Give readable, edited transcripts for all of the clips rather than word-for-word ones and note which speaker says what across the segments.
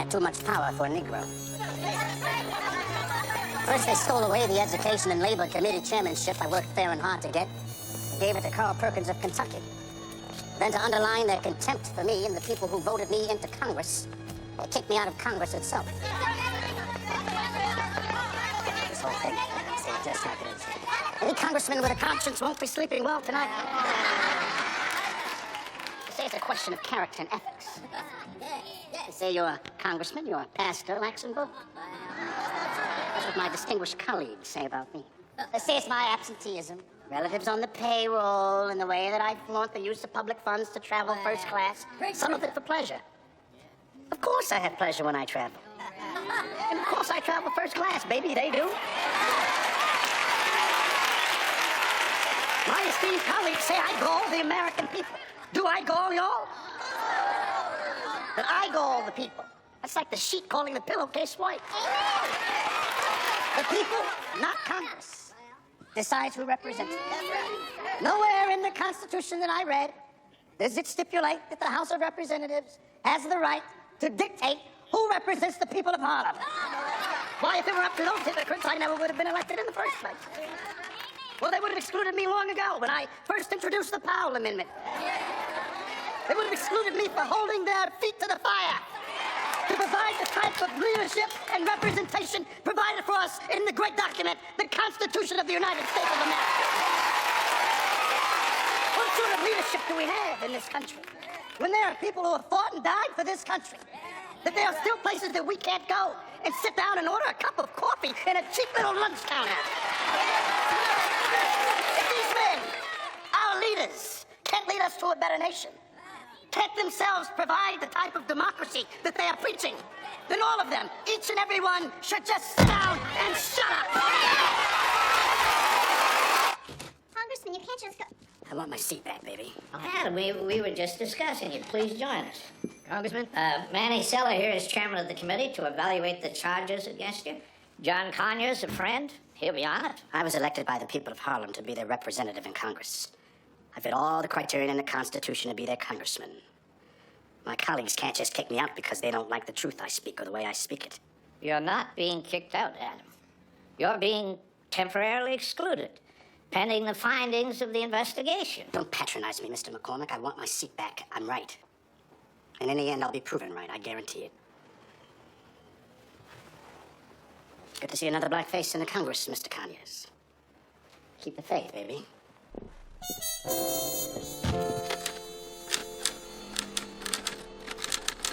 Speaker 1: had too much power for a Negro. First, they stole away the Education and Labor Committee chairmanship I worked fair and hard to get. Gave it to Carl Perkins of Kentucky. Then, to underline their contempt for me and the people who voted me into Congress, they kicked me out of Congress itself. This whole thing, it's just like it is. Any congressman with a conscience won't be sleeping well tonight. They say it's a question of character and ethics. They say your congressman, your pastor, lacks in both. That's what my distinguished colleagues say about me. They say it's my absenteeism, relatives on the payroll, and the way that I flaunt the use of public funds to travel first class, some of it for pleasure. Of course I have pleasure when I travel. And of course I travel first class, baby, they do. My esteemed colleagues say I gall the American people. Do I gall y'all? That I gall the people. That's like the sheet calling the pillowcase white. The people, not Congress, decides who represents them. Nowhere in the Constitution that I read does it stipulate that the House of Representatives has the right to dictate who represents the people of Harlem. Why, if it were up to those hypocrites, I never would have been elected in the first place. Well, they would have excluded me long ago when I first introduced the Powell Amendment. They would have excluded me for holding their feet to the fire to provide the type of leadership and representation provided for us in the great document, the Constitution of the United States of America. What sort of leadership do we have in this country when there are people who have fought and died for this country? That there are still places that we can't go and sit down and order a cup of coffee in a cheap little lunch counter. If these men, our leaders, can't lead us to a better nation, can't themselves provide the type of democracy that they are preaching, then all of them, each and every one, should just sit down and shut up.
Speaker 2: Congressman, you can't just go...
Speaker 1: I want my seat back, baby.
Speaker 3: Adam, we were just discussing it. Please join us. Congressman? Manny Seller here is chairman of the committee to evaluate the charges against you. John Conyers, a friend. He'll be on it.
Speaker 1: I was elected by the people of Harlem to be their representative in Congress. I fit all the criteria in the Constitution to be their congressman. My colleagues can't just kick me out because they don't like the truth I speak or the way I speak it.
Speaker 3: You're not being kicked out, Adam. You're being temporarily excluded, pending the findings of the investigation.
Speaker 1: Don't patronize me, Mr. McCormick. I want my seat back. I'm right. And in the end, I'll be proven right. I guarantee it. Good to see another black face in the Congress, Mr. Conyers. Keep the faith, baby.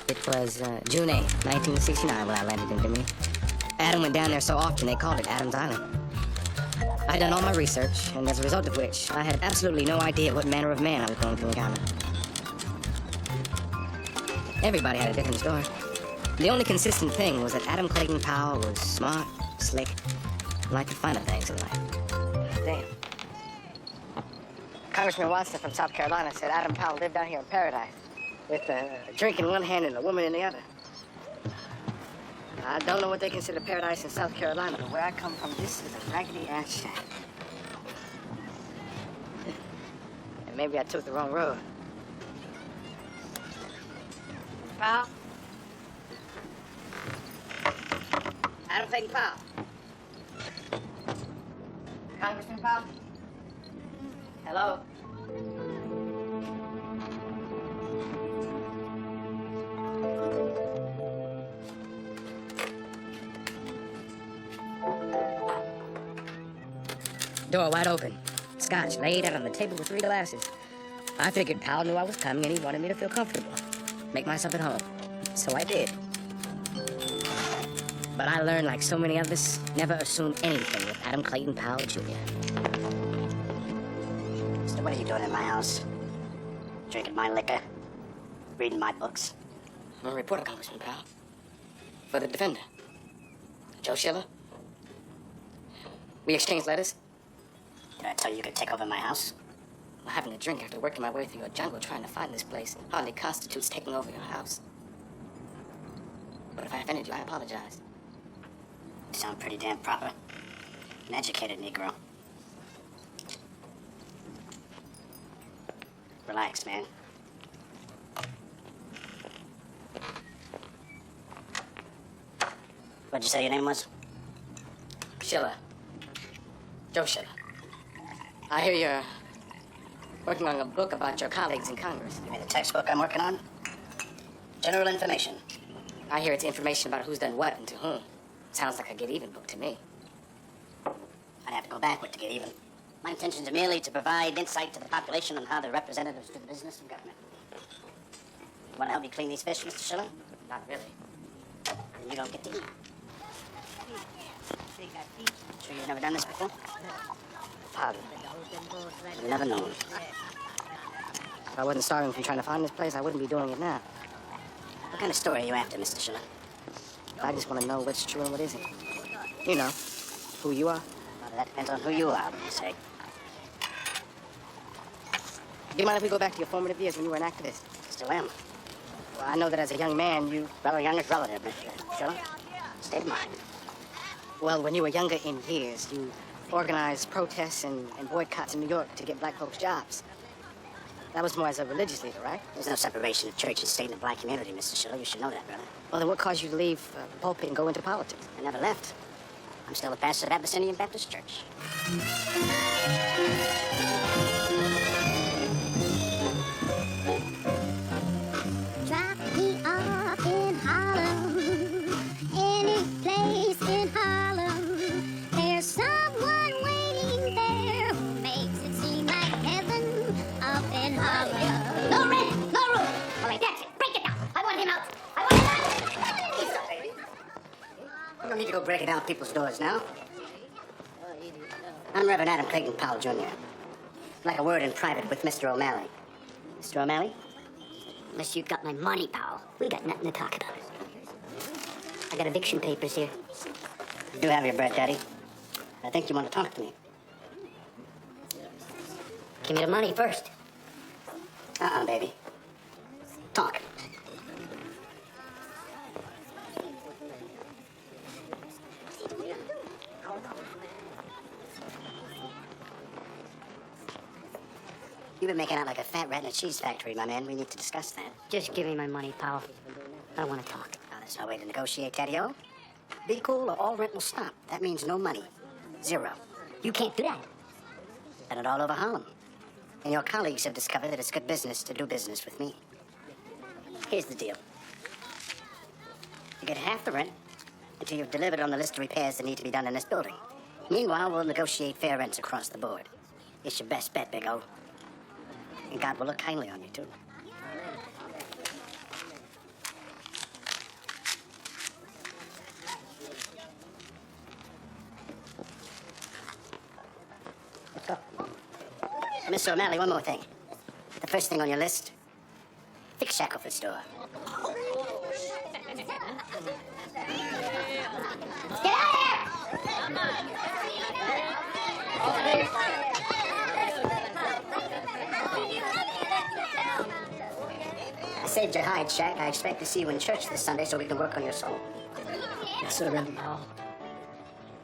Speaker 4: It was June 8th, 1969 when I landed in Bimini. Adam went down there so often they called it Adam's Island. I'd done all my research, and as a result of which, I had absolutely no idea what manner of man I was going to encounter. Everybody had a different story. The only consistent thing was that Adam Clayton Powell was smart, slick, and liked the finer things in life. Damn. Congressman Watson from South Carolina said Adam Powell lived down here in paradise with a drink in one hand and a woman in the other. I don't know what they consider paradise in South Carolina, but where I come from, this is a raggedy-ass shack. And maybe I took the wrong road. Powell? Adam Clayton Powell. Congressman Powell? Hello? Door wide open. Scotch laid out on the table with 3 glasses. I figured Powell knew I was coming and he wanted me to feel comfortable. Make myself at home. So I did. But I learned, like so many of us, never assume anything with Adam Clayton Powell, Jr.
Speaker 1: So what are you doing in my house? Drinking my liquor? Reading my books?
Speaker 4: I'm a reporter, Congressman Powell. For the Defender. Joe Schiller. We exchanged letters.
Speaker 1: Did I tell you you could take over my house?
Speaker 4: Well, having a drink after working my way through a jungle trying to find this place hardly constitutes taking over your house. But if I offended you, I apologize.
Speaker 1: You sound pretty damn proper. An educated Negro. Relax, man. What'd you say your name was?
Speaker 4: Schiller. Joe Schiller. I hear you're working on a book about your colleagues in Congress.
Speaker 1: You mean the textbook I'm working on? General information.
Speaker 4: I hear it's information about who's done what and to whom. Sounds like a get-even book to me.
Speaker 1: I'd have to go backward to get even. My intentions are merely to provide insight to the population on how the representatives do the business of government. You want to help me clean these fish, Mr. Schiller?
Speaker 4: Not really.
Speaker 1: Then you don't get to eat. Sure you've never done this before?
Speaker 4: Pardon.
Speaker 1: You've never known.
Speaker 4: If I wasn't starving from trying to find this place, I wouldn't be doing it now.
Speaker 1: What kind of story are you after, Mr. Schiller?
Speaker 4: I just want to know what's true and what isn't. You know, who you are.
Speaker 1: Well, that depends on who you are, you say.
Speaker 4: Do you mind if we go back to your formative years when you were an activist?
Speaker 1: Still am.
Speaker 4: Well, I know that as a young man, you...
Speaker 1: Well, young is relative, Mr. Schiller. State of mind.
Speaker 4: Well, when you were younger in years, you organized protests and boycotts in New York to get black folks jobs. That was more as a religious leader, right?
Speaker 1: There's no separation of church and state in the black community, Mr. Schiller. You should know that, brother.
Speaker 4: Well, then what caused you to leave the pulpit and go into politics?
Speaker 1: I never left. I'm still a pastor of Abyssinian Baptist Church.
Speaker 2: Drop me off in Harlem, any place in Harlem. There's someone waiting there who makes it seem like heaven up in Harlem.
Speaker 1: No rent, no room. All right, that's it. Break it down. I want him out. I want him out. Easy, baby. You don't need to go breaking down people's doors now. I'm Reverend Adam Clayton Powell, Jr. I'd like a word in private with Mr. O'Malley. Mr. O'Malley? Unless you've got my money, pal, we got nothing to talk about. I got eviction papers here. You do have your bread, Daddy. I think you want to talk to me. Give me the money first. Baby. Talk. You've been making out like a fat rat in a cheese factory, my man. We need to discuss that.
Speaker 2: Just give me my money, pal. I don't want to talk.
Speaker 1: Now, there's no way to negotiate, Daddy-O. Be cool or all rent will stop. That means no money. Zero.
Speaker 2: You can't do that.
Speaker 1: Done it all over Harlem. And your colleagues have discovered that it's good business to do business with me. Here's the deal. You get half the rent until you've delivered on the list of repairs that need to be done in this building. Meanwhile, we'll negotiate fair rents across the board. It's your best bet, Big O. And God will look kindly on you, too. Let's go. Mr. O'Malley, one more thing. The first thing on your list, fix Shackelford's door.
Speaker 2: Get out of here!
Speaker 1: I saved your hide, Shaq. I expect to see you in church this Sunday so we can work on your soul.
Speaker 5: Yes, sir, Reverend Powell.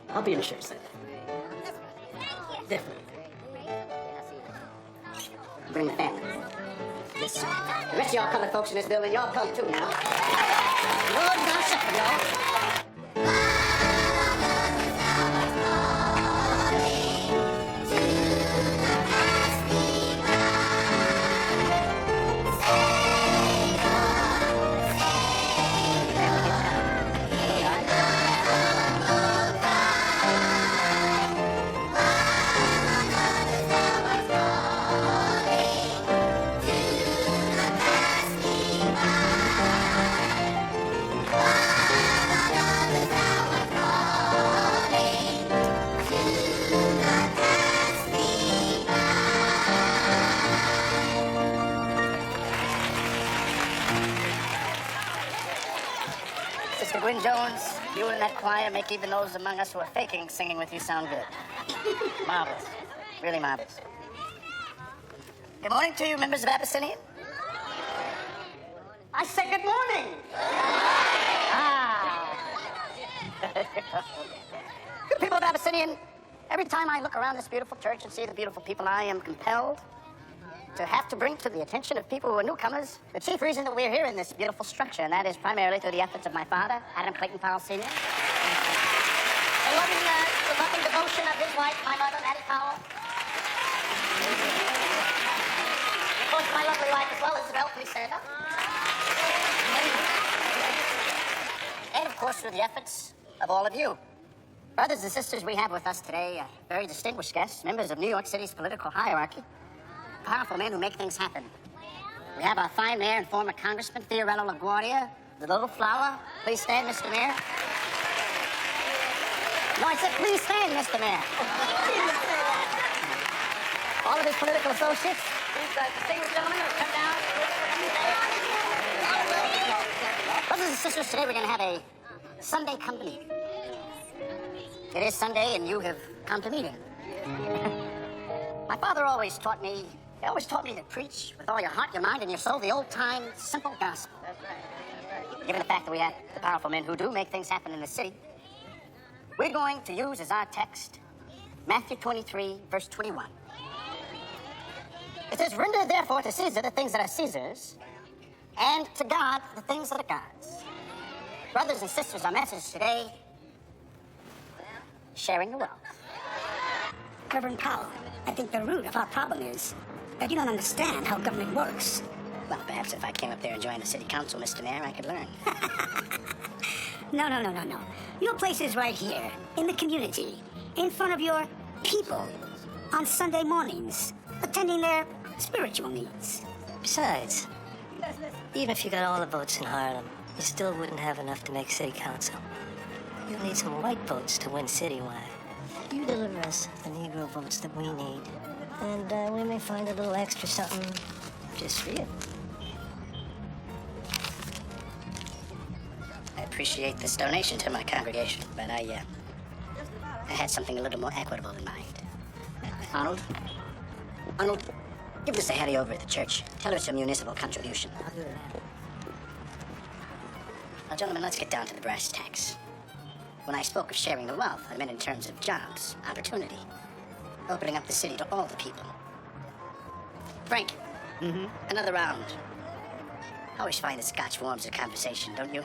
Speaker 5: I'll be in church then. Definitely.
Speaker 1: Bring the family.
Speaker 5: Yes, sir.
Speaker 1: The rest of y'all colored folks in this building, y'all come too now. Lord, gossip, y'all. Sister Gwyn Jones, you and that choir make even those among us who are faking singing with you sound good. Marvelous. Really marvelous. Good morning to you, members of Abyssinian. I say good morning. Good people of Abyssinian, every time I look around this beautiful church and see the beautiful people, I am compelled to have to bring to the attention of people who are newcomers the chief reason that we're here in this beautiful structure, and that is primarily through the efforts of my father, Adam Clayton Powell Sr., The loving devotion of his wife, my mother, Mattie Powell. Of course, my lovely wife as well, Isabel, please stand up. And of course, through the efforts of all of you. Brothers and sisters, we have with us today very distinguished guests, members of New York City's political hierarchy, powerful men who make things happen. We have our fine mayor and former Congressman, Fiorello LaGuardia, the little flower. Please stand, Mr. Mayor. No, I said please stand, Mr. Mayor. All of his political associates, these distinguished gentlemen who come down. Brothers and sisters, today we're going to have a Sunday company. It is Sunday, and you have come to meeting. My father always taught me to preach with all your heart, your mind, and your soul the old-time simple gospel. Given the fact that we have the powerful men who do make things happen in the city, we're going to use as our text Matthew 23, verse 21. It says, "Render therefore to Caesar the things that are Caesar's, and to God the things that are God's." Brothers and sisters, our message today, sharing the wealth.
Speaker 5: Reverend Powell, I think the root of our problem is that you don't understand how government works.
Speaker 1: Well, perhaps if I came up there and joined the city council, Mr. Mayor, I could learn.
Speaker 5: No. Your place is right here, in the community, in front of your people, on Sunday mornings, attending their spiritual needs.
Speaker 6: Besides, even if you got all the votes in Harlem, you still wouldn't have enough to make city council. You'll need some white votes to win citywide. You deliver us the Negro votes that we need, and we may find a little extra something just for you.
Speaker 1: I appreciate this donation to my congregation, but I had something a little more equitable in mind. Arnold, give Miss Hattie over at the church. Tell her it's a municipal contribution.
Speaker 6: I'll do that.
Speaker 1: Now, gentlemen, let's get down to the brass tacks. When I spoke of sharing the wealth, I meant in terms of jobs, opportunity, opening up the city to all the people. Frank, another round. I always find that Scotch warms the conversation, don't you?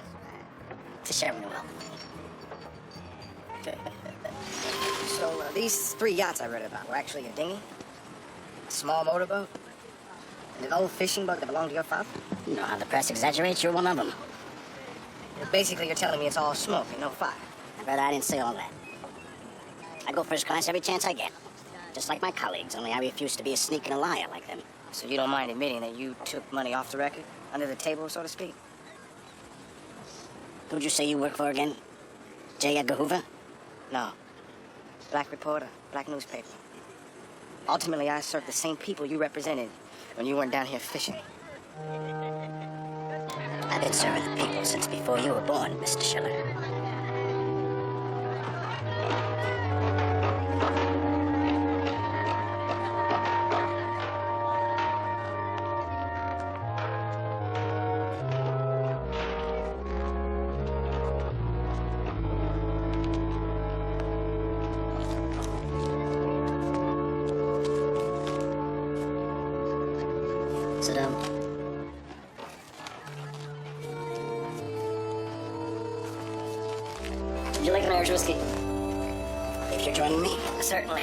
Speaker 1: To sharing the wealth.
Speaker 4: So, these 3 yachts I read about were actually a dinghy, a small motorboat, and an old fishing boat that belonged to your father?
Speaker 1: You know how the press exaggerates, you're one of them.
Speaker 4: Basically, you're telling me it's all smoke and no fire.
Speaker 1: But I didn't say all that. I go first class every chance I get. Just like my colleagues, only I refuse to be a sneak and a liar like them.
Speaker 4: So you don't mind admitting that you took money off the record, under the table, so to speak?
Speaker 1: Who'd you say you work for again? J. Edgar Hoover?
Speaker 4: No. Black reporter, black newspaper. Ultimately, I served the same people you represented when you weren't down here fishing.
Speaker 1: I've been serving the people since before you were born, Mr. Schiller. Sit down.
Speaker 3: Would you like an Irish whiskey?
Speaker 1: If you're joining me,
Speaker 3: Certainly.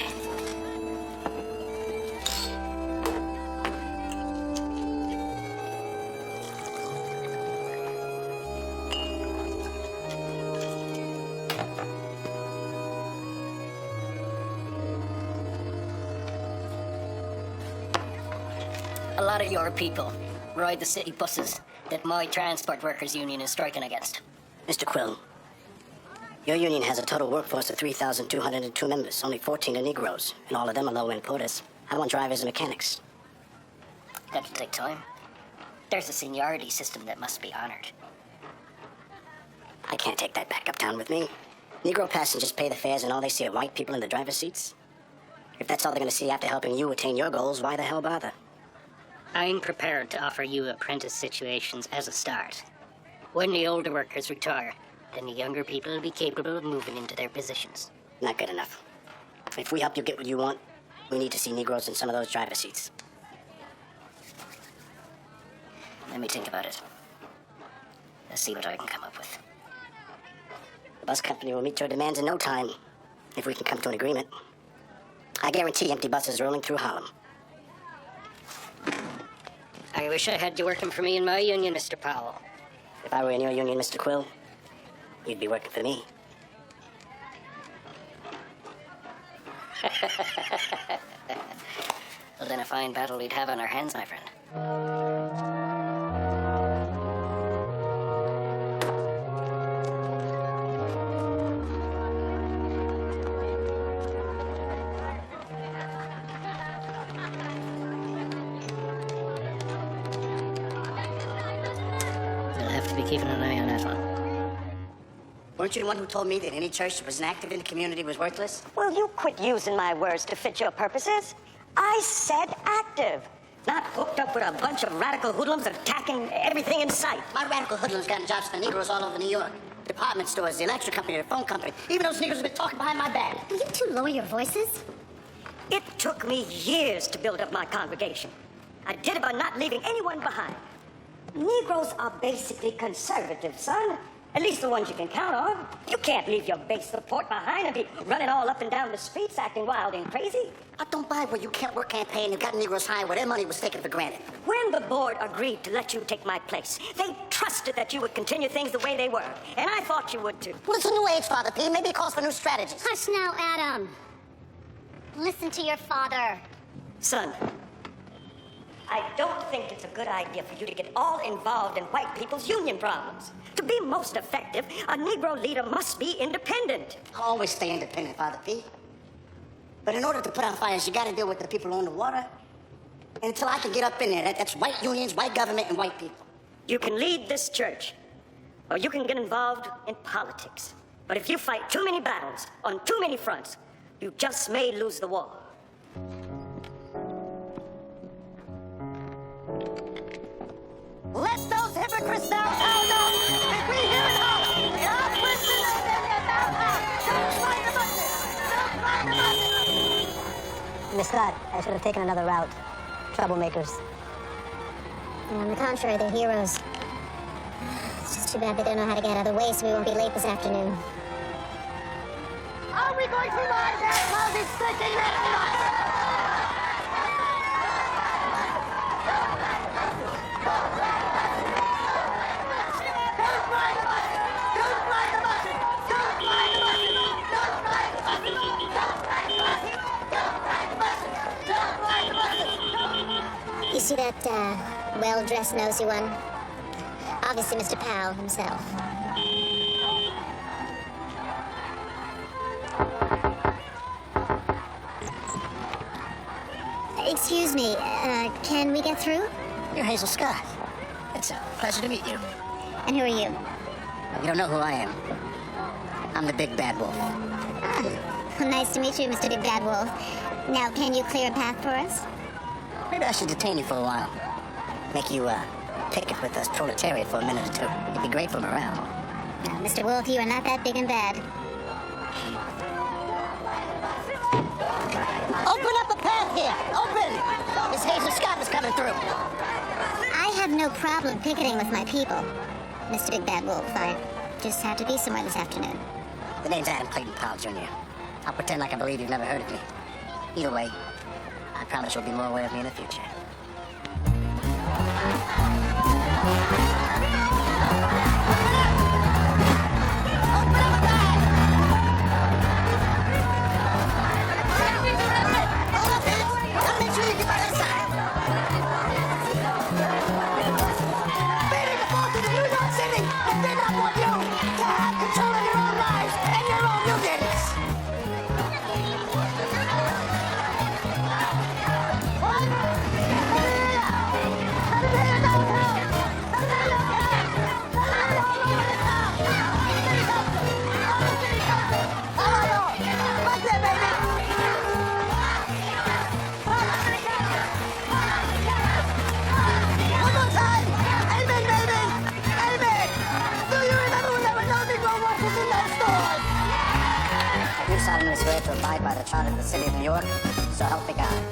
Speaker 3: A lot of your people ride the city buses that my transport workers union is striking against.
Speaker 1: Mr. Quill, your union has a total workforce of 3,202 members. Only 14 are Negroes, and all of them are low-end porters. I want drivers and mechanics.
Speaker 3: That'll take time. There's a seniority system that must be honored.
Speaker 1: I can't take that back uptown with me. Negro passengers pay the fares, and all they see are white people in the driver's seats. If that's all they're going to see after helping you attain your goals, why the hell bother?
Speaker 3: I'm prepared to offer you apprentice situations as a start. When the older workers retire, then the younger people will be capable of moving into their positions.
Speaker 1: Not good enough. If we help you get what you want, we need to see Negroes in some of those driver's seats.
Speaker 3: Let me think about it. Let's see what I can come up with.
Speaker 1: bus company will meet your demands in no time, if we can come to an agreement. I guarantee empty buses rolling through Harlem.
Speaker 4: I wish I had you working for me in my union, Mr. Powell.
Speaker 1: If I were in your union, Mr. Quill, you'd be working for me.
Speaker 4: Well, then a fine battle we'd have on our hands, my friend. You'll have to be keeping an eye on that one.
Speaker 1: Weren't you the one who told me that any church that was inactive in the community was worthless?
Speaker 6: Will you quit using my words to fit your purposes? I said active, not hooked up with a bunch of radical hoodlums attacking everything in sight.
Speaker 1: My radical hoodlums gotten jobs for Negroes all over New York. Department stores, the electric company, the phone company. Even those Negroes have been talking behind my back.
Speaker 2: Will you two lower your voices?
Speaker 6: It took me years to build up my congregation. I did it by not leaving anyone behind. Negroes are basically conservative, son. At least the ones you can count on. You can't leave your base support behind and be running all up and down the streets acting wild and crazy.
Speaker 1: I don't buy where you can't work campaign and got Negroes hired where their money was taken for granted.
Speaker 6: When the board agreed to let you take my place, they trusted that you would continue things the way they were. And I thought you would too.
Speaker 1: Well, it's a new age, Father P. Maybe it calls for new strategies.
Speaker 2: Hush now, Adam. Listen to your father.
Speaker 6: Son, I don't think it's a good idea for you to get all involved in white people's union problems. To be most effective, a Negro leader must be independent.
Speaker 1: I'll always stay independent, Father P. But in order to put out fires, you gotta deal with the people who own the water. And until I can get up in there, that's white unions, white government, and white people.
Speaker 6: You can lead this church, or you can get involved in politics. But if you fight too many battles on too many fronts, you just may lose the war.
Speaker 1: Let those hypocrites now out now! If we hear it all, our Christians are don't fight the buses! Don't fight the buses!
Speaker 2: Miss Scott, I should have taken another route. Troublemakers. On the contrary, they're heroes. It's just too bad they don't know how to get out of the way, so we won't be late this afternoon.
Speaker 1: Are we going to ride that lousy stinking red?
Speaker 2: You see that, well-dressed, nosy one? Obviously Mr. Powell himself. Excuse me, can we get through?
Speaker 1: You're Hazel Scott. It's a pleasure to meet you.
Speaker 2: And who are you?
Speaker 1: You don't know who I am. I'm the Big Bad Wolf.
Speaker 2: Well, nice to meet you, Mr. Big Bad Wolf. Now, can you clear a path for us?
Speaker 1: Maybe I should detain you for a while. Make you, picket with us proletariat for a minute or two. It'd be great for morale.
Speaker 2: Now, Mr. Wolf, you are not that big and bad.
Speaker 1: Open up a path here! Open! Miss Hazel Scott is coming through.
Speaker 2: I have no problem picketing with my people, Mr. Big Bad Wolf. I just have to be somewhere this afternoon.
Speaker 1: The name's Adam Clayton Powell, Jr. I'll pretend like I believe you've never heard of me. Either way, I promise you'll be more aware of me in the future. solemnly swear to abide by the Charter of the City of New York, so help me God.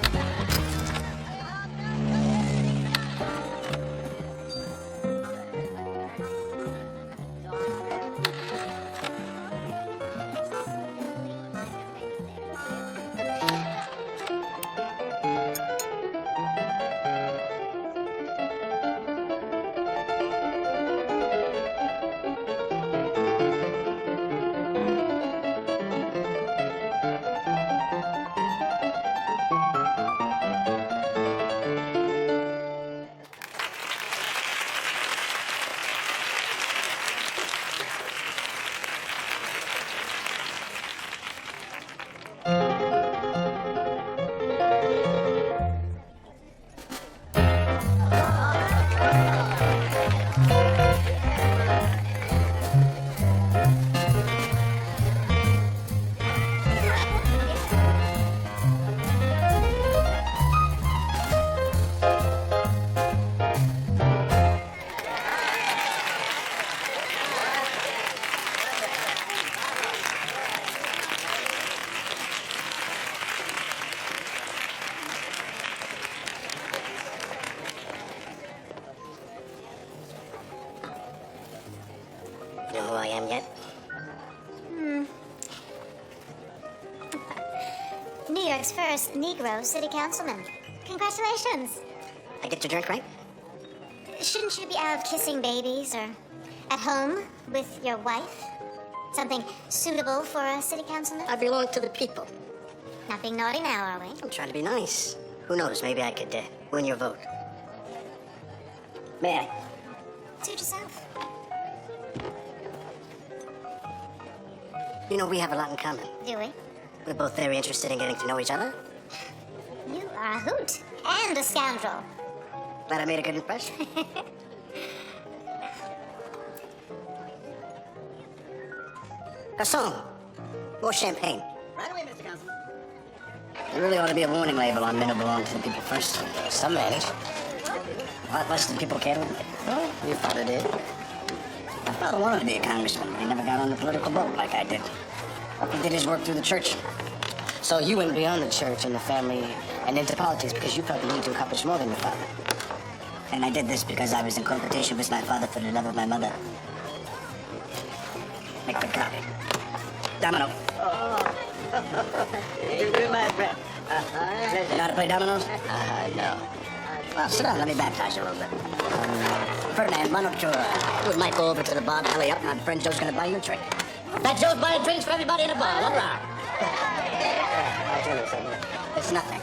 Speaker 6: am yet.
Speaker 2: New York's first Negro city councilman. Congratulations.
Speaker 6: I get your drink, right?
Speaker 2: Shouldn't you be out kissing babies or at home with your wife? Something suitable for a city councilman?
Speaker 6: I belong to the people.
Speaker 2: Not being naughty now, are we?
Speaker 6: I'm trying to be nice. Who knows, maybe I could win your vote. May I?
Speaker 2: Suit yourself.
Speaker 6: You know, we have a lot in common.
Speaker 2: Do we?
Speaker 6: We're both very interested in getting to know each other.
Speaker 2: You are a hoot and a scoundrel.
Speaker 6: Glad I made a good impression. Garçon, more champagne.
Speaker 1: Right away, Mr. Councilman.
Speaker 6: There really ought to be a warning label on men who belong to the people first. Some manage. A lot less than people care. Well, your father did. My father wanted to be a congressman, but he never got on the political boat like I did. He did his work through the church.
Speaker 4: So you went beyond the church and the family and into politics because you felt the need to accomplish more than your father.
Speaker 6: And I did this because I was in competition with my father for the love of my mother. Make the copy. Domino.
Speaker 1: You're my friend.
Speaker 6: You know how to play dominoes?
Speaker 4: No.
Speaker 6: Well, sit down. Let me baptize you a little bit. Ferdinand, why don't you, we might go over to the bar, belly up, and my friend Joe's gonna buy you a drink. That Joe's buying drinks for everybody in the bar. All right. It's nothing.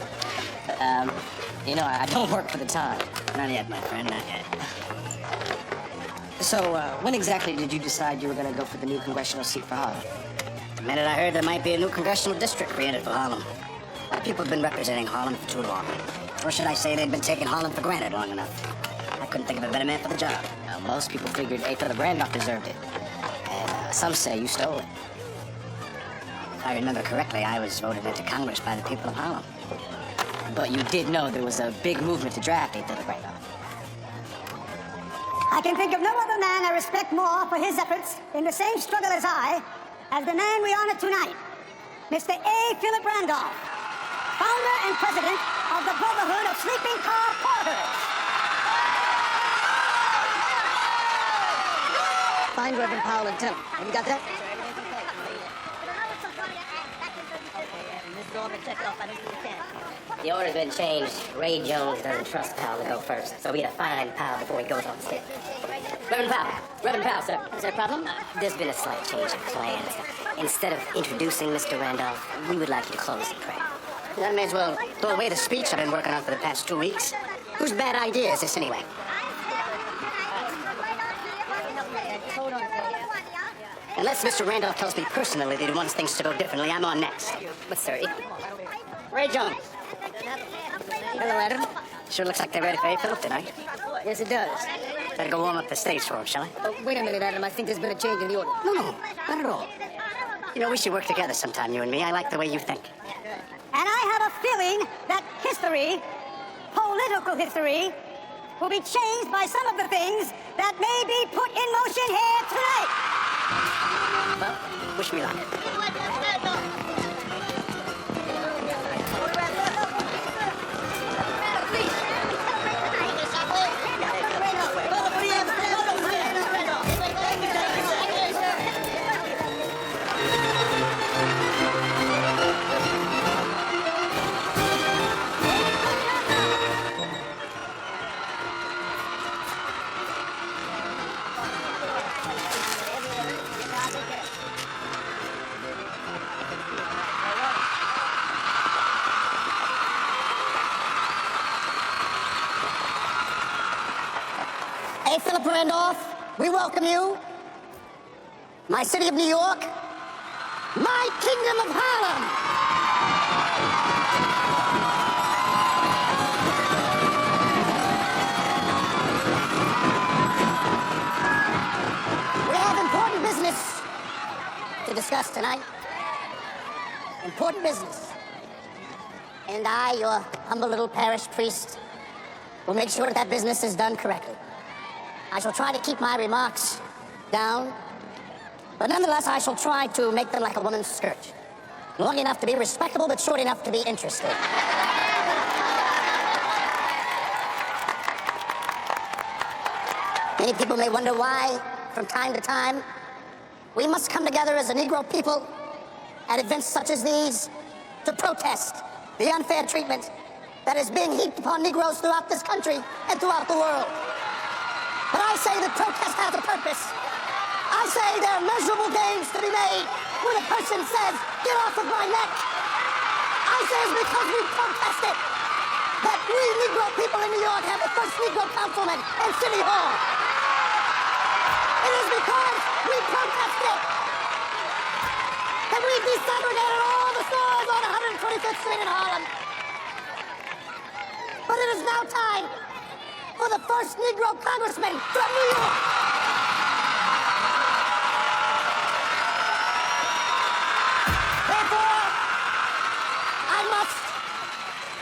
Speaker 4: You know, I don't work for the time.
Speaker 6: Not yet, my friend, not yet.
Speaker 4: So, when exactly did you decide you were going to go for the new congressional seat for Harlem?
Speaker 6: The minute I heard there might be a new congressional district created for Harlem. A lot of people have been representing Harlem for too long. Or should I say they've been taking Harlem for granted long enough. I couldn't think of a better man for the job.
Speaker 4: Most people figured A. Philip Randolph deserved it. And some say you stole it.
Speaker 6: If I remember correctly, I was voted into Congress by the people of Harlem.
Speaker 4: But you did know there was a big movement to draft A. Philip Randolph.
Speaker 5: I can think of no other man I respect more for his efforts in the same struggle as I, as the man we honor tonight, Mr. A. Philip Randolph, founder and president of the Brotherhood of Sleeping Car Porters.
Speaker 1: Find Reverend Powell and tell him. Have you got that?
Speaker 3: The order's been changed. Ray Jones doesn't trust Powell to go first, so we gotta find Powell before he goes on stage. Reverend Powell, sir. Is there a problem? There's been a slight change in plans. Instead of introducing Mr. Randolph, we would like you to close in prayer.
Speaker 6: I may as well throw away the speech I've been working on for the past 2 weeks. Whose bad idea is this anyway? Unless Mr. Randolph tells me personally that he wants things to go differently, I'm on next.
Speaker 3: But, sir,
Speaker 6: Ray Jones. Hello, Adam. Sure looks like they're ready for A. Philip tonight.
Speaker 1: Yes, it does.
Speaker 6: Better go warm up the stage for him, shall I?
Speaker 1: Oh, wait a minute, Adam. I think there's been a change in the order.
Speaker 6: No, not at all. You know, we should work together sometime, you and me. I like the way you think.
Speaker 5: And I have a feeling that history, political history, will be changed by some of the things that may be put in motion here tonight.
Speaker 6: Well, wish me luck. A. Philip Randolph, we welcome you. My city of New York, my kingdom of Harlem. We have important business to discuss tonight. Important business. And I, your humble little parish priest, will make sure that business is done correctly. I shall try to keep my remarks down, but nonetheless, I shall try to make them like a woman's skirt. Long enough to be respectable, but short enough to be interesting. Many people may wonder why, from time to time,
Speaker 1: We must come together as a Negro people at events such as these to protest the unfair treatment that is being heaped upon Negroes throughout this country and throughout the world. But I say that protest has a purpose. I say there are measurable gains to be made when a person says, "Get off of my neck." I say it's because we protested that we Negro people in New York have the first Negro councilman in City Hall. It is because we protested that we desegregated all the stores on 125th Street in Harlem. But it is now time for the first Negro congressman from New York. Therefore, I must,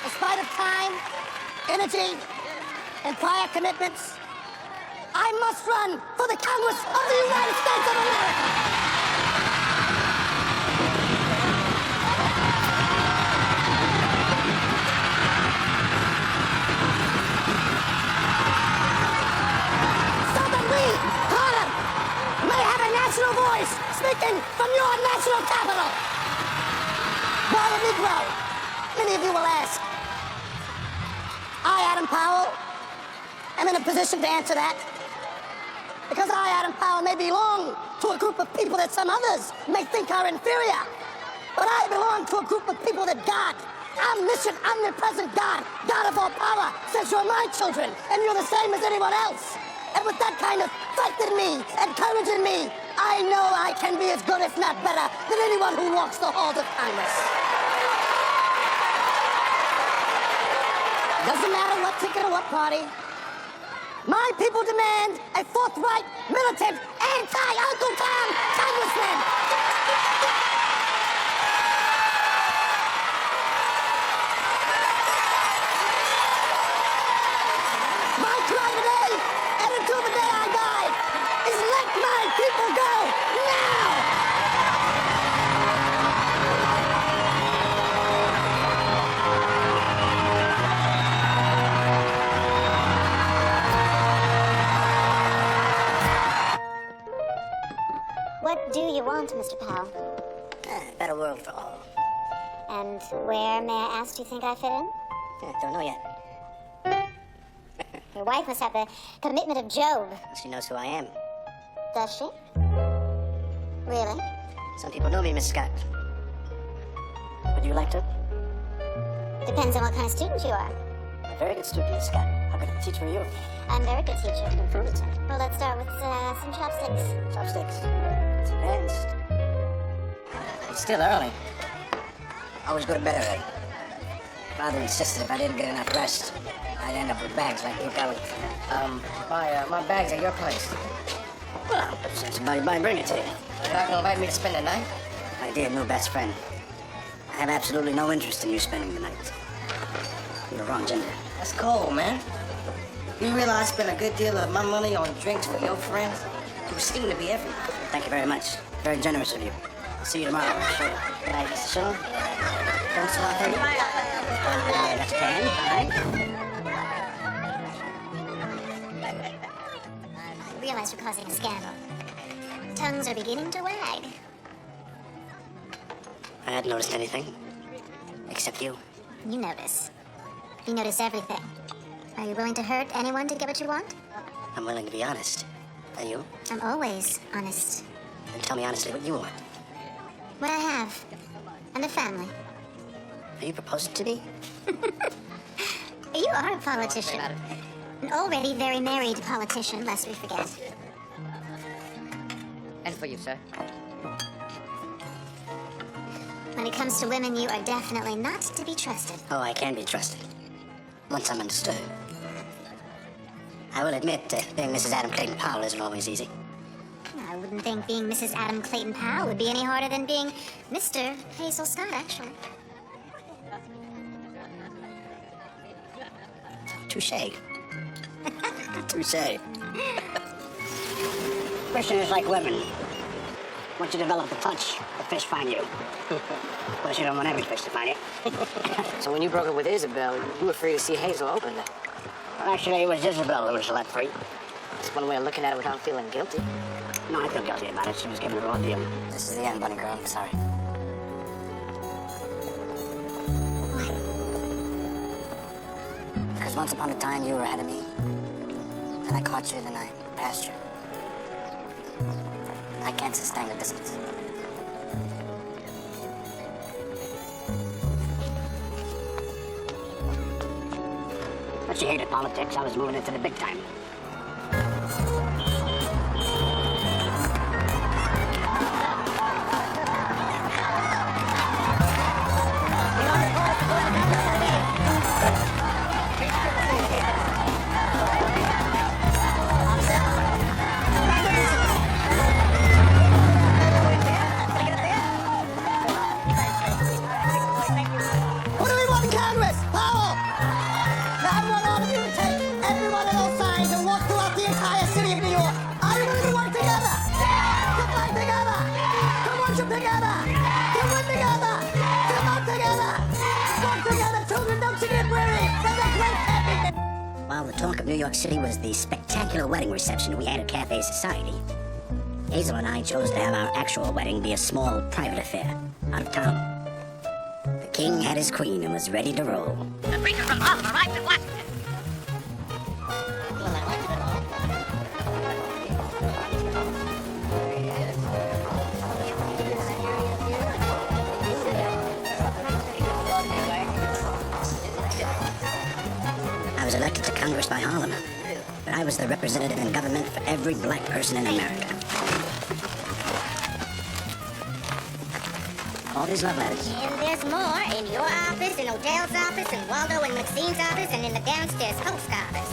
Speaker 1: in spite of time, energy, and prior commitments, I must run for the Congress of the United States of America. National voice speaking from your national capital. Why a Negro? Many of you will ask. I, Adam Powell, am in a position to answer that. Because I, Adam Powell, may belong to a group of people that some others may think are inferior. But I belong to a group of people that God, omniscient, omnipresent God, God of all power, says you're my children and you're the same as anyone else. And with that kind of faith in me and courage in me, I know I can be as good, if not better, than anyone who walks the halls of Congress. Doesn't matter what ticket or what party. My people demand a forthright, militant, anti-Uncle Tom congressman. My cry today, and until the day I die, is let my people go now!
Speaker 2: What do you want, Mr. Powell?
Speaker 3: A better world for all.
Speaker 2: And where, may I ask, do you think I fit in?
Speaker 3: Don't know yet.
Speaker 2: Your wife must have the commitment of Job.
Speaker 3: She knows who I am.
Speaker 2: Does she? Really?
Speaker 3: Some people know me, Miss Scott. Would you like to?
Speaker 2: Depends on what kind of student you are.
Speaker 3: A very good student, Miss Scott. How can I teach for you?
Speaker 2: I'm a very good teacher.
Speaker 3: Prove it.
Speaker 2: Well, let's start with some chopsticks.
Speaker 3: Chopsticks. It's advanced. It's still early. Always go to bed early. Father insisted if I didn't get enough rest, I'd end up with bags like you, Kelly. My bags at your place. Well, since somebody bring it to you. You're not gonna invite me to spend the night? My dear new best friend, I have absolutely no interest in you spending the night. You're the wrong gender. That's cold, man. You realize I spend a good deal of my money on drinks for your friends? You seem to be everywhere. Thank you very much. Very generous of you. I'll see you tomorrow. Sure. Good night, Mr. Schiller. Don't stop here. That's 10, all right?
Speaker 2: I realize you're causing a scandal. Tongues are beginning to wag.
Speaker 3: I hadn't noticed anything. Except you.
Speaker 2: You notice. You notice everything. Are you willing to hurt anyone to get what you want?
Speaker 3: I'm willing to be honest. Are you?
Speaker 2: I'm always honest.
Speaker 3: Then tell me honestly what you want.
Speaker 2: What I have. And a family.
Speaker 3: Are you proposing to me?
Speaker 2: You are a politician. An already very married politician, lest we forget.
Speaker 4: And for you, sir.
Speaker 2: When it comes to women, you are definitely not to be trusted.
Speaker 3: Oh, I can be trusted. Once I'm understood. I will admit, being Mrs. Adam Clayton Powell isn't always easy.
Speaker 2: I wouldn't think being Mrs. Adam Clayton Powell would be any harder than being Mr. Hazel Scott, actually.
Speaker 3: Touche. Touche. Fishing is like women. Once you develop the touch, the fish find you. Of course, you don't want every fish to find you.
Speaker 7: So when you broke up with Isabel, you were free to see Hazel open.
Speaker 3: Well, actually, it was Isabel who was let free.
Speaker 7: That's one way of looking at it without feeling guilty.
Speaker 1: No, I feel guilty about it. She was given the raw deal.
Speaker 4: This is the end, bunny girl. I'm sorry. Because once upon a time you were ahead of me. And I caught you, then I passed you. I can't sustain the distance.
Speaker 1: But she hated politics. I was moving into the big time.
Speaker 8: What do we want in Congress? Powell! Now I want all of you to take every one of those signs and walk throughout the entire city of New York. Are you willing to work together? To fight together! To worship together! To win together! To love together! Work together, children, don't you get weary! There's a great happiness!
Speaker 1: While the talk of New York City was the spectacular wedding reception we had at Cafe Society, Hazel and I chose to have our actual wedding be a small, private affair, out of town. The king had his queen and was ready to roll.
Speaker 9: The preacher from Harlem arrived in Washington.
Speaker 1: I was elected to Congress by Harlem, but I was the representative in government for every black person in America. All these love letters.
Speaker 2: And there's more in your office, in Odell's office, in Waldo and Maxine's office, and in the downstairs post office.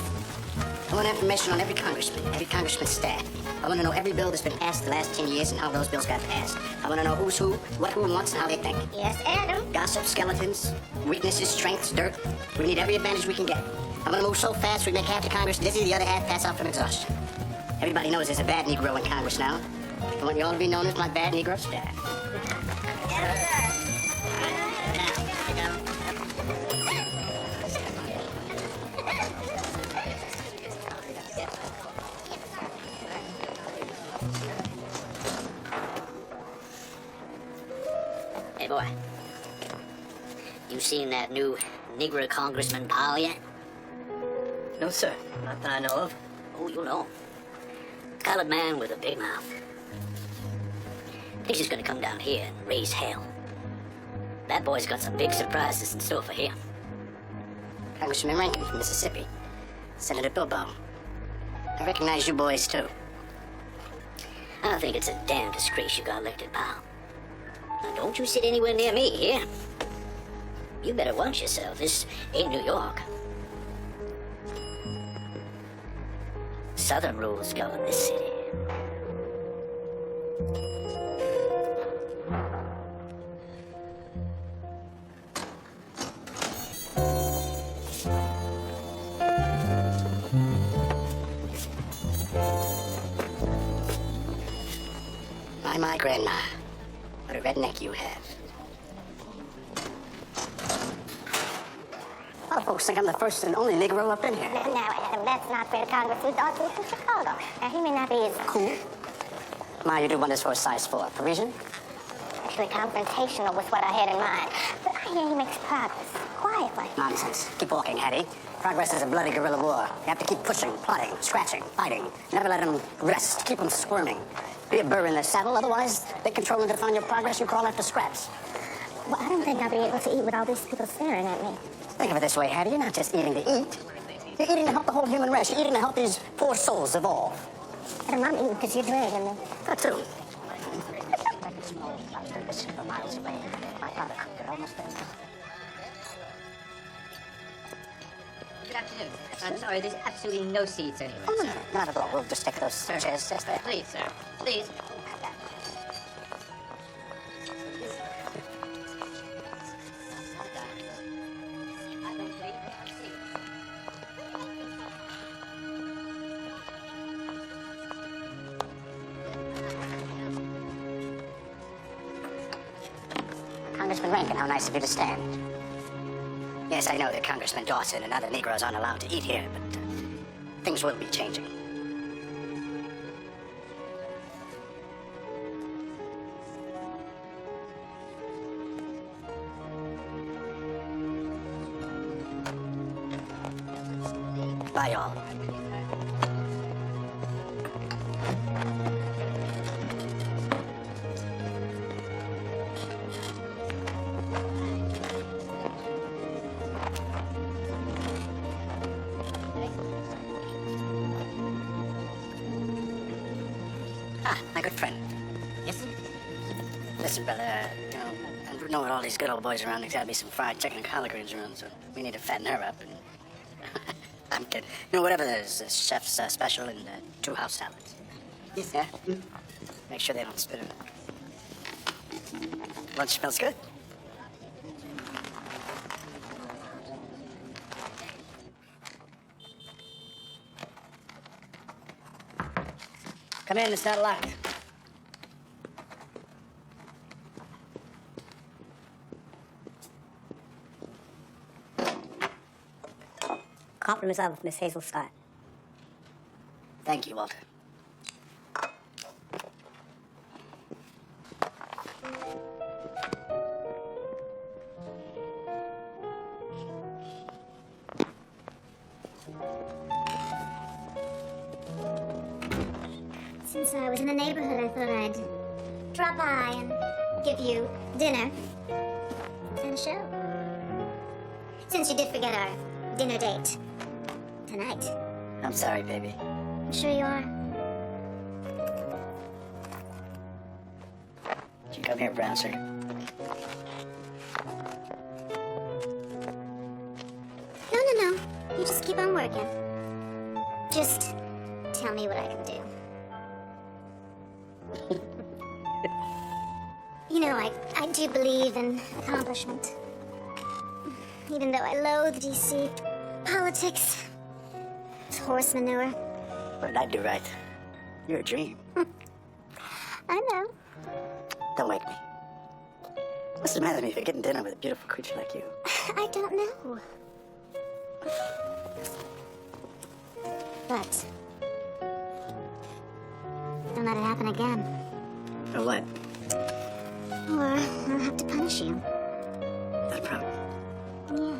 Speaker 1: I want information on every congressman's staff. I want to know every bill that's been passed the last 10 years and how those bills got passed. I want to know who's who, what who wants, and how they think.
Speaker 2: Yes, Adam.
Speaker 1: Gossip, skeletons, weaknesses, strengths, dirt. We need every advantage we can get. I want to move so fast we make half the Congress dizzy, the other half pass out from exhaustion. Everybody knows there's a bad Negro in Congress now. I want you all to be known as my bad Negro staff.
Speaker 9: Hey, boy. You seen that new Negro Congressman Powell yet?
Speaker 3: No, sir. Not that I know of.
Speaker 9: Oh, you know. Colored man with a big mouth. Thinks he's gonna come down here and raise hell. That boy's got some big surprises in store for him.
Speaker 1: Congressman Rankin from Mississippi. Senator Bilbo. I recognize you boys, too.
Speaker 9: I think it's a damn disgrace you got elected, pal. Now, don't you sit anywhere near me here. You better watch yourself. This ain't New York. Southern rules govern this city.
Speaker 1: My grandma. What a redneck you have. A lot of folks think I'm the first and only Negro up in here.
Speaker 2: Now, Adam, that's not fair. Congressman Dawson is from Chicago. Now, he may not be as cool,
Speaker 1: Ma, you do wonders for a size 4. Parisian?
Speaker 2: actually confrontational with what I had in mind. But I hear he makes progress. Quietly.
Speaker 1: Nonsense. Keep walking, Hattie. Progress is a bloody guerrilla war. You have to keep pushing, plotting, scratching, fighting. Never let them rest. Keep them squirming. Be a burr in their saddle, otherwise they control and define your progress. You crawl after scraps.
Speaker 2: Well, I don't think I'll be able to eat with all these people staring at me.
Speaker 1: Think of it this way, Hattie. You're not just eating to eat. You're eating to help the whole human race. You're eating to help these poor souls evolve.
Speaker 2: Adam, I'm eating because you're dragging me.
Speaker 1: That too.
Speaker 3: Good afternoon. I'm sorry, there's absolutely no seats anywhere.
Speaker 1: Oh, no, not at all. We'll just take those chairs just there.
Speaker 3: Please, sir. Please.
Speaker 1: Congressman Rankin, how nice of you to stand. Yes, I know that Congressman Dawson and other Negroes aren't allowed to eat here, but things will be changing.
Speaker 9: Bye, y'all. My good friend.
Speaker 3: Yes?
Speaker 9: Listen, brother, I know with all these good old boys around, there's gotta be some fried chicken and collard greens around, so we need to fatten her up. And I'm kidding. Whatever there's a chef's special and 2 house salads.
Speaker 3: Yes.
Speaker 9: Yeah? Make sure they don't spit it out. Lunch smells good. Come in, it's not locked.
Speaker 5: Compliments of Miss Hazel Scott.
Speaker 9: Thank you, Walter.
Speaker 2: Since I was in the neighborhood, I thought I'd drop by and give you dinner and a show. Since you did forget our dinner date tonight.
Speaker 9: I'm sorry, baby.
Speaker 2: I'm sure you are.
Speaker 9: Did you come here, brown sugar?
Speaker 2: No. You just keep on working. Just tell me what I can do. I do believe in accomplishment. Even though I loathe DC politics, it's horse manure.
Speaker 9: What did I do right? You're a dream.
Speaker 2: I know.
Speaker 9: Don't wake me. What's the matter with me for getting dinner with a beautiful creature like you?
Speaker 2: I don't know. But don't let it happen again.
Speaker 9: Or what?
Speaker 2: Or I'll have to punish you.
Speaker 9: Not a problem.
Speaker 2: Yeah.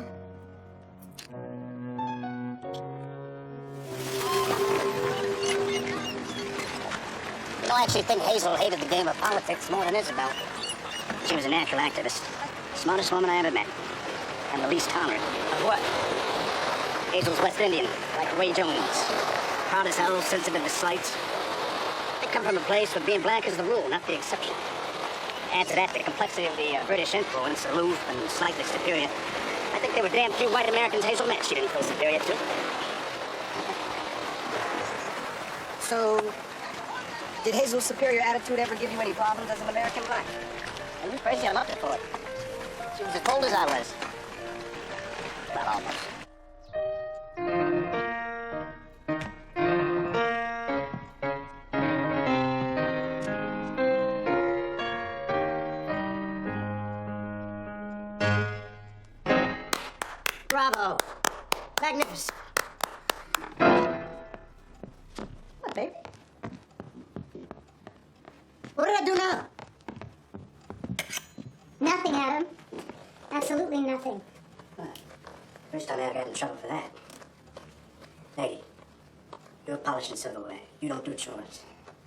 Speaker 9: I actually think Hazel hated the game of politics more than Isabel. She was a natural activist. Smartest woman I ever met. And the least tolerant. Of what? Hazel's West Indian, like Ray Jones. Proud as hell, sensitive to slights. They come from a place where being black is the rule, not the exception. Add to that the complexity of the British influence, aloof and slightly superior. I think there were damn few white Americans Hazel met she didn't feel superior to. So, did Hazel's superior attitude ever give you any problems as an American black? Are you crazy? I loved her for it. She was as bold as I was. Well, almost. Bravo. Magnificent. What, baby? What did I do now?
Speaker 2: Nothing, Adam. Absolutely nothing.
Speaker 9: First time I ever got in trouble for that. Lady, you're polishing silverware. You don't do chores.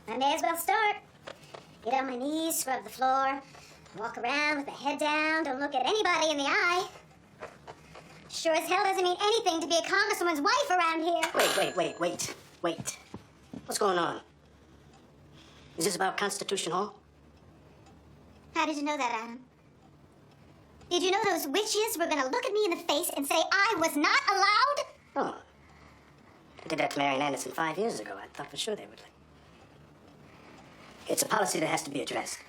Speaker 2: I may as well start. Get on my knees, scrub the floor, walk around with my head down, don't look at anybody in the eye. Sure as hell doesn't mean anything to be a congresswoman's wife around here.
Speaker 9: Wait. What's going on? Is this about Constitution Hall?
Speaker 2: How did you know that, Adam? Did you know those witches were gonna look at me in the face and say I was not allowed?
Speaker 9: Oh. I did that to Marian Anderson 5 years ago. I thought for sure they would. It's a policy that has to be addressed.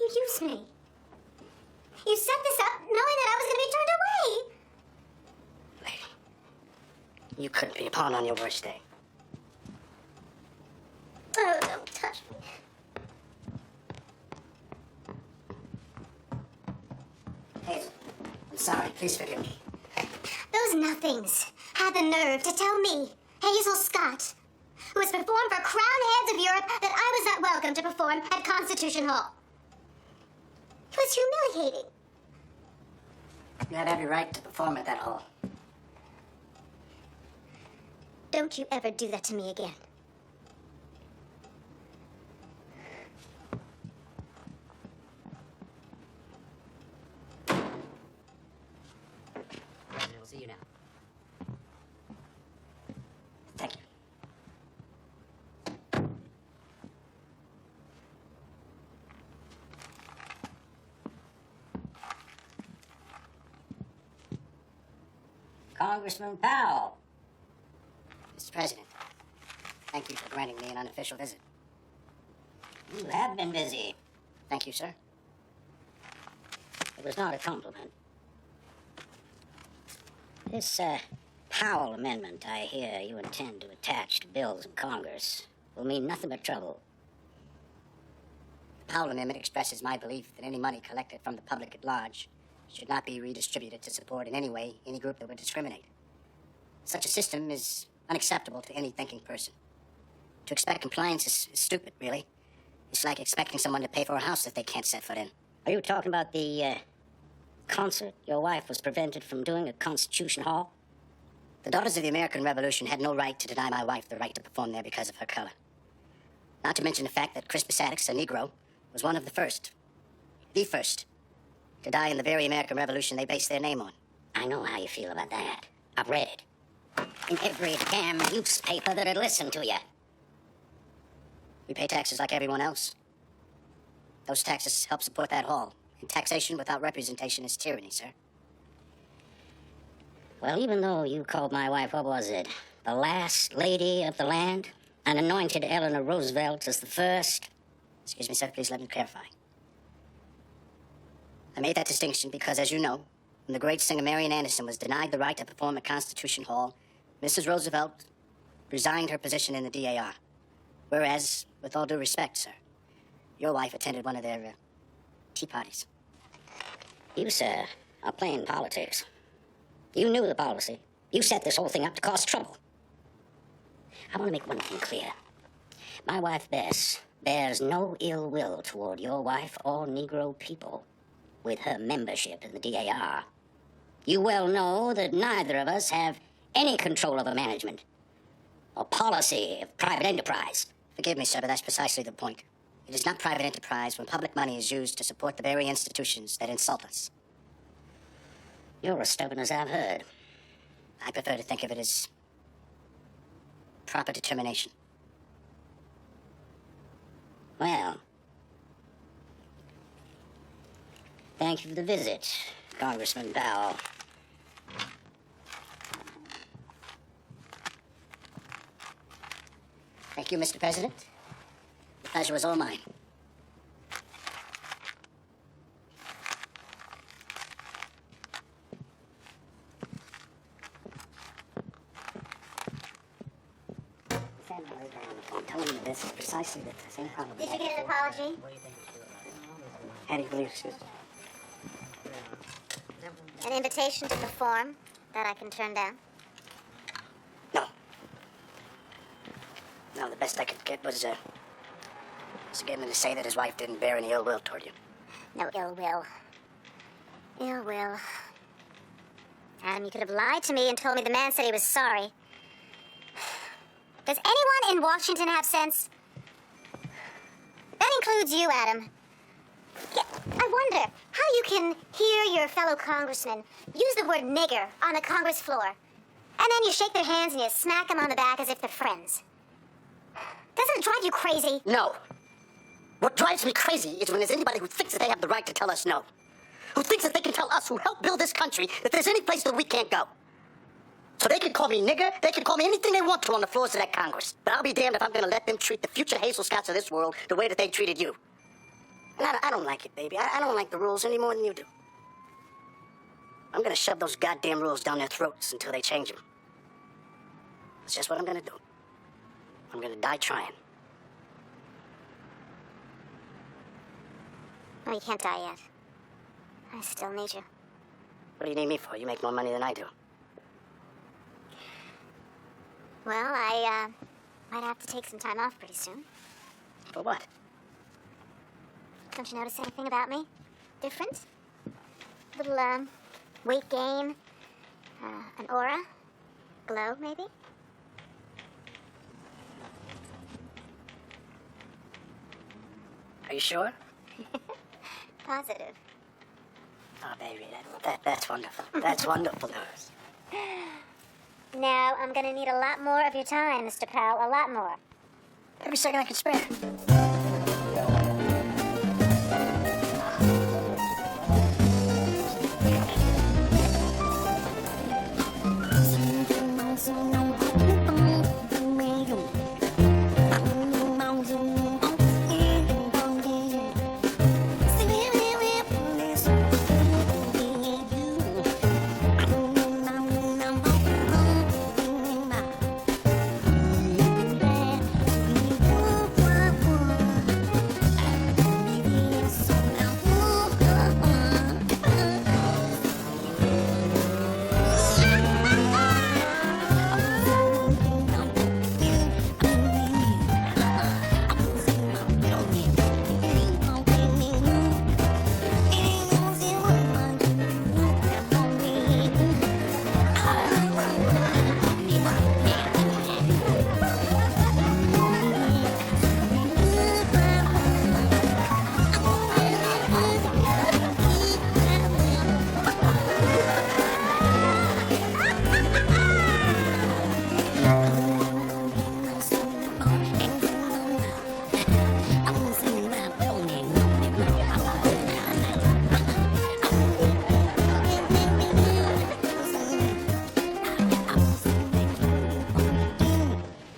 Speaker 2: You used me. You set this up knowing that I was gonna be turned away.
Speaker 9: Lady, you couldn't be a pawn on your worst day.
Speaker 2: Oh, don't touch me.
Speaker 9: Hazel, I'm sorry. Please forgive me.
Speaker 2: Those nothings had the nerve to tell me, Hazel Scott, who has performed for crown heads of Europe, that I was not welcome to perform at Constitution Hall. It was humiliating.
Speaker 9: You have every right to perform at that hall.
Speaker 2: Don't you ever do that to me again.
Speaker 9: President, we'll see you now. Thank you. Congressman Powell. Mr. President, thank you for granting me an unofficial visit. You have been busy. Thank you, sir. It was not a compliment. This, Powell Amendment I hear you intend to attach to bills in Congress will mean nothing but trouble. The Powell Amendment expresses my belief that any money collected from the public at large should not be redistributed to support in any way any group that would discriminate. Such a system is unacceptable to any thinking person. To expect compliance is stupid, really. It's like expecting someone to pay for a house that they can't set foot in. Are you talking about the, concert your wife was prevented from doing at Constitution Hall? The Daughters of the American Revolution had no right to deny my wife the right to perform there because of her color. Not to mention the fact that Crispus Attucks, a Negro, was one of the first, to die in the very American Revolution they based their name on. I know how you feel about that. I've read it. In every damn newspaper that'd listen to you. We pay taxes like everyone else. Those taxes help support that hall. And taxation without representation is tyranny, sir. Well, even though you called my wife, what was it? The last lady of the land? And anointed Eleanor Roosevelt as the first? Excuse me, sir, please let me clarify. I made that distinction because, as you know, when the great singer Marian Anderson was denied the right to perform at Constitution Hall, Mrs. Roosevelt resigned her position in the DAR. Whereas, with all due respect, sir, your wife attended one of their tea parties. You, sir, are playing politics. You knew the policy. You set this whole thing up to cause trouble. I want to make one thing clear. My wife, Bess, bears no ill will toward your wife or Negro people with her membership in the DAR. You well know that neither of us have any control over management or policy of private enterprise. Forgive me, sir, but that's precisely the point. It is not private enterprise when public money is used to support the very institutions that insult us. You're as stubborn as I've heard. I prefer to think of it as proper determination. Well, thank you for the visit, Congressman Powell. Thank you, Mr. President. The pleasure was all mine. Telling me this is precisely the same problem.
Speaker 2: Did you get an apology?
Speaker 9: How do you believe, Susan?
Speaker 2: An invitation to perform that I can turn down?
Speaker 9: No. No, the best I could get was to get him to say that his wife didn't bear any ill will toward you.
Speaker 2: No ill will. Ill will. Adam, you could have lied to me and told me the man said he was sorry. Does anyone in Washington have sense? That includes you, Adam. Yeah, I wonder how you can hear your fellow congressman use the word nigger on the Congress floor, and then you shake their hands and you smack them on the back as if they're friends. Doesn't it drive you crazy?
Speaker 9: No. What drives me crazy is when there's anybody who thinks that they have the right to tell us no. Who thinks that they can tell us who helped build this country that there's any place that we can't go. So they can call me nigger, they can call me anything they want to on the floors of that Congress. But I'll be damned if I'm gonna let them treat the future Hazel Scouts of this world the way that they treated you. And I don't like it, baby. I don't like the rules any more than you do. I'm gonna shove those goddamn rules down their throats until they change them. That's just what I'm gonna do. I'm gonna die trying.
Speaker 2: No, you can't die yet. I still need you.
Speaker 9: What do you need me for? You make more money than I do.
Speaker 2: Well, I might have to take some time off pretty soon.
Speaker 9: For what?
Speaker 2: Don't you notice anything about me? Different? Little, weight gain? An aura? Glow, maybe?
Speaker 9: Are you sure?
Speaker 2: Positive.
Speaker 9: Oh, baby, that's wonderful. That's wonderful news.
Speaker 2: Now, I'm gonna need a lot more of your time, Mr. Powell. A lot more.
Speaker 9: Every second I can spare.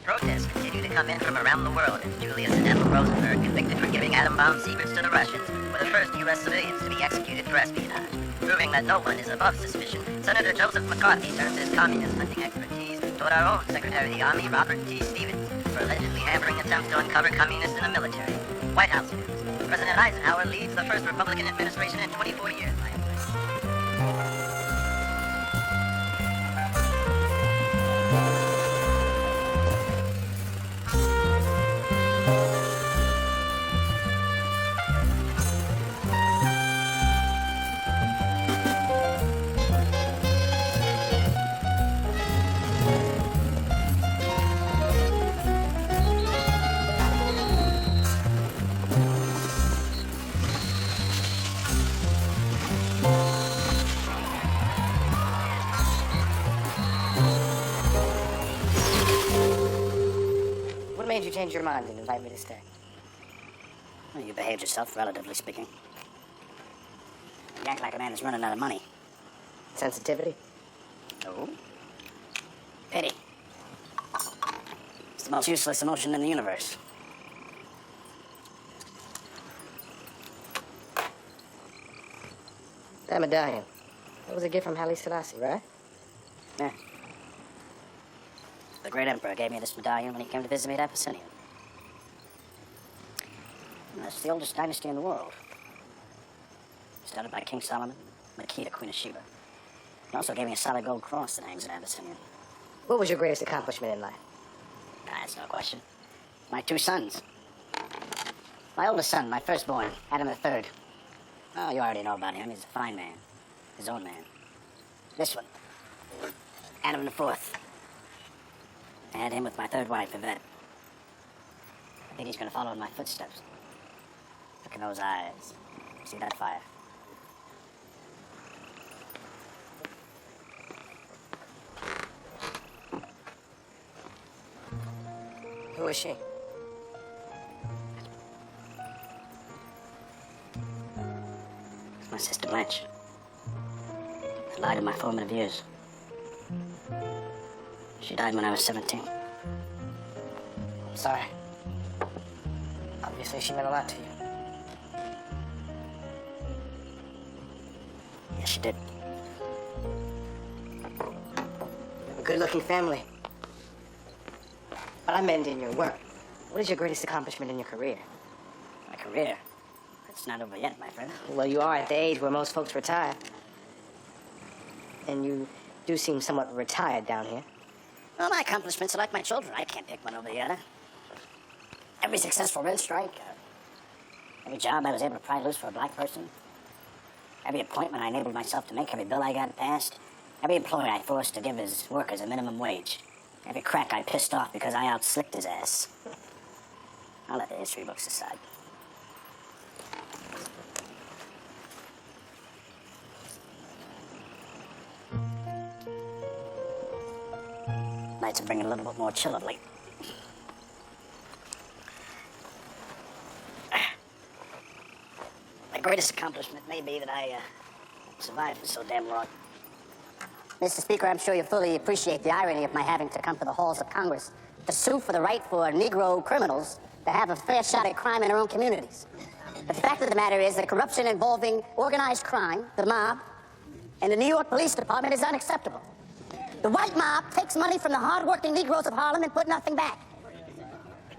Speaker 3: Protests continue to come in from around the world as Julius and Ethel Rosenberg, convicted for giving atom bomb secrets to the Russians, were the first U.S. civilians to be executed for espionage. Proving that no one is above suspicion, Senator Joseph McCarthy turns his communist hunting expertise toward our own Secretary of the Army, Robert T. Stevens, for allegedly hampering attempts to uncover communists in the military. White House News. President Eisenhower leads the first Republican administration in 24 years.
Speaker 9: What made you change your mind and invite me to stay?
Speaker 1: Well, you behaved yourself, relatively speaking. You act like a man that's running out of money.
Speaker 9: Sensitivity?
Speaker 1: No. Pity. It's the most useless emotion in the universe.
Speaker 9: That medallion. That was a gift from Haile Selassie, right?
Speaker 1: Yeah. The great emperor gave me this medallion when he came to visit me at Abyssinia. And that's the oldest dynasty in the world. Started by King Solomon, Makeda, Queen of Sheba. He also gave me a solid gold cross that hangs in Abyssinia.
Speaker 9: What was your greatest accomplishment in life?
Speaker 1: That's no question. My two sons. My oldest son, my firstborn, Adam III. Oh, you already know about him. He's a fine man. His own man. This one, Adam IV. I had him with my third wife, Yvette. I think he's gonna follow in my footsteps. Look in those eyes. See that fire?
Speaker 9: Who is she?
Speaker 1: It's my sister Blanche. The light of my formative years. She died when I was 17.
Speaker 9: I'm sorry. Obviously, she meant a lot to you.
Speaker 1: Yes, she did.
Speaker 9: A good-looking family. But I meant in your work. What is your greatest accomplishment in your career?
Speaker 1: My career? It's not over yet, my friend.
Speaker 9: Well, you are at the age where most folks retire. And you do seem somewhat retired down here.
Speaker 1: Well, my accomplishments are like my children. I can't pick one over the other. Every successful rent strike, every job I was able to pry loose for a black person, every appointment I enabled myself to make, every bill I got passed, every employee I forced to give his workers a minimum wage, every crack I pissed off because I out-slicked his ass. I'll let the history books decide.
Speaker 9: nights are bringing a little bit more chill of late. My greatest accomplishment may be that I survived for so damn long. Mr. Speaker, I'm sure you fully appreciate the irony of my having to come to the halls of Congress to sue for the right for Negro criminals to have a fair shot at crime in their own communities. But the fact of the matter is that corruption involving organized crime, the mob, and the New York Police Department is unacceptable. The white mob takes money from the hard-working Negroes of Harlem and put nothing back.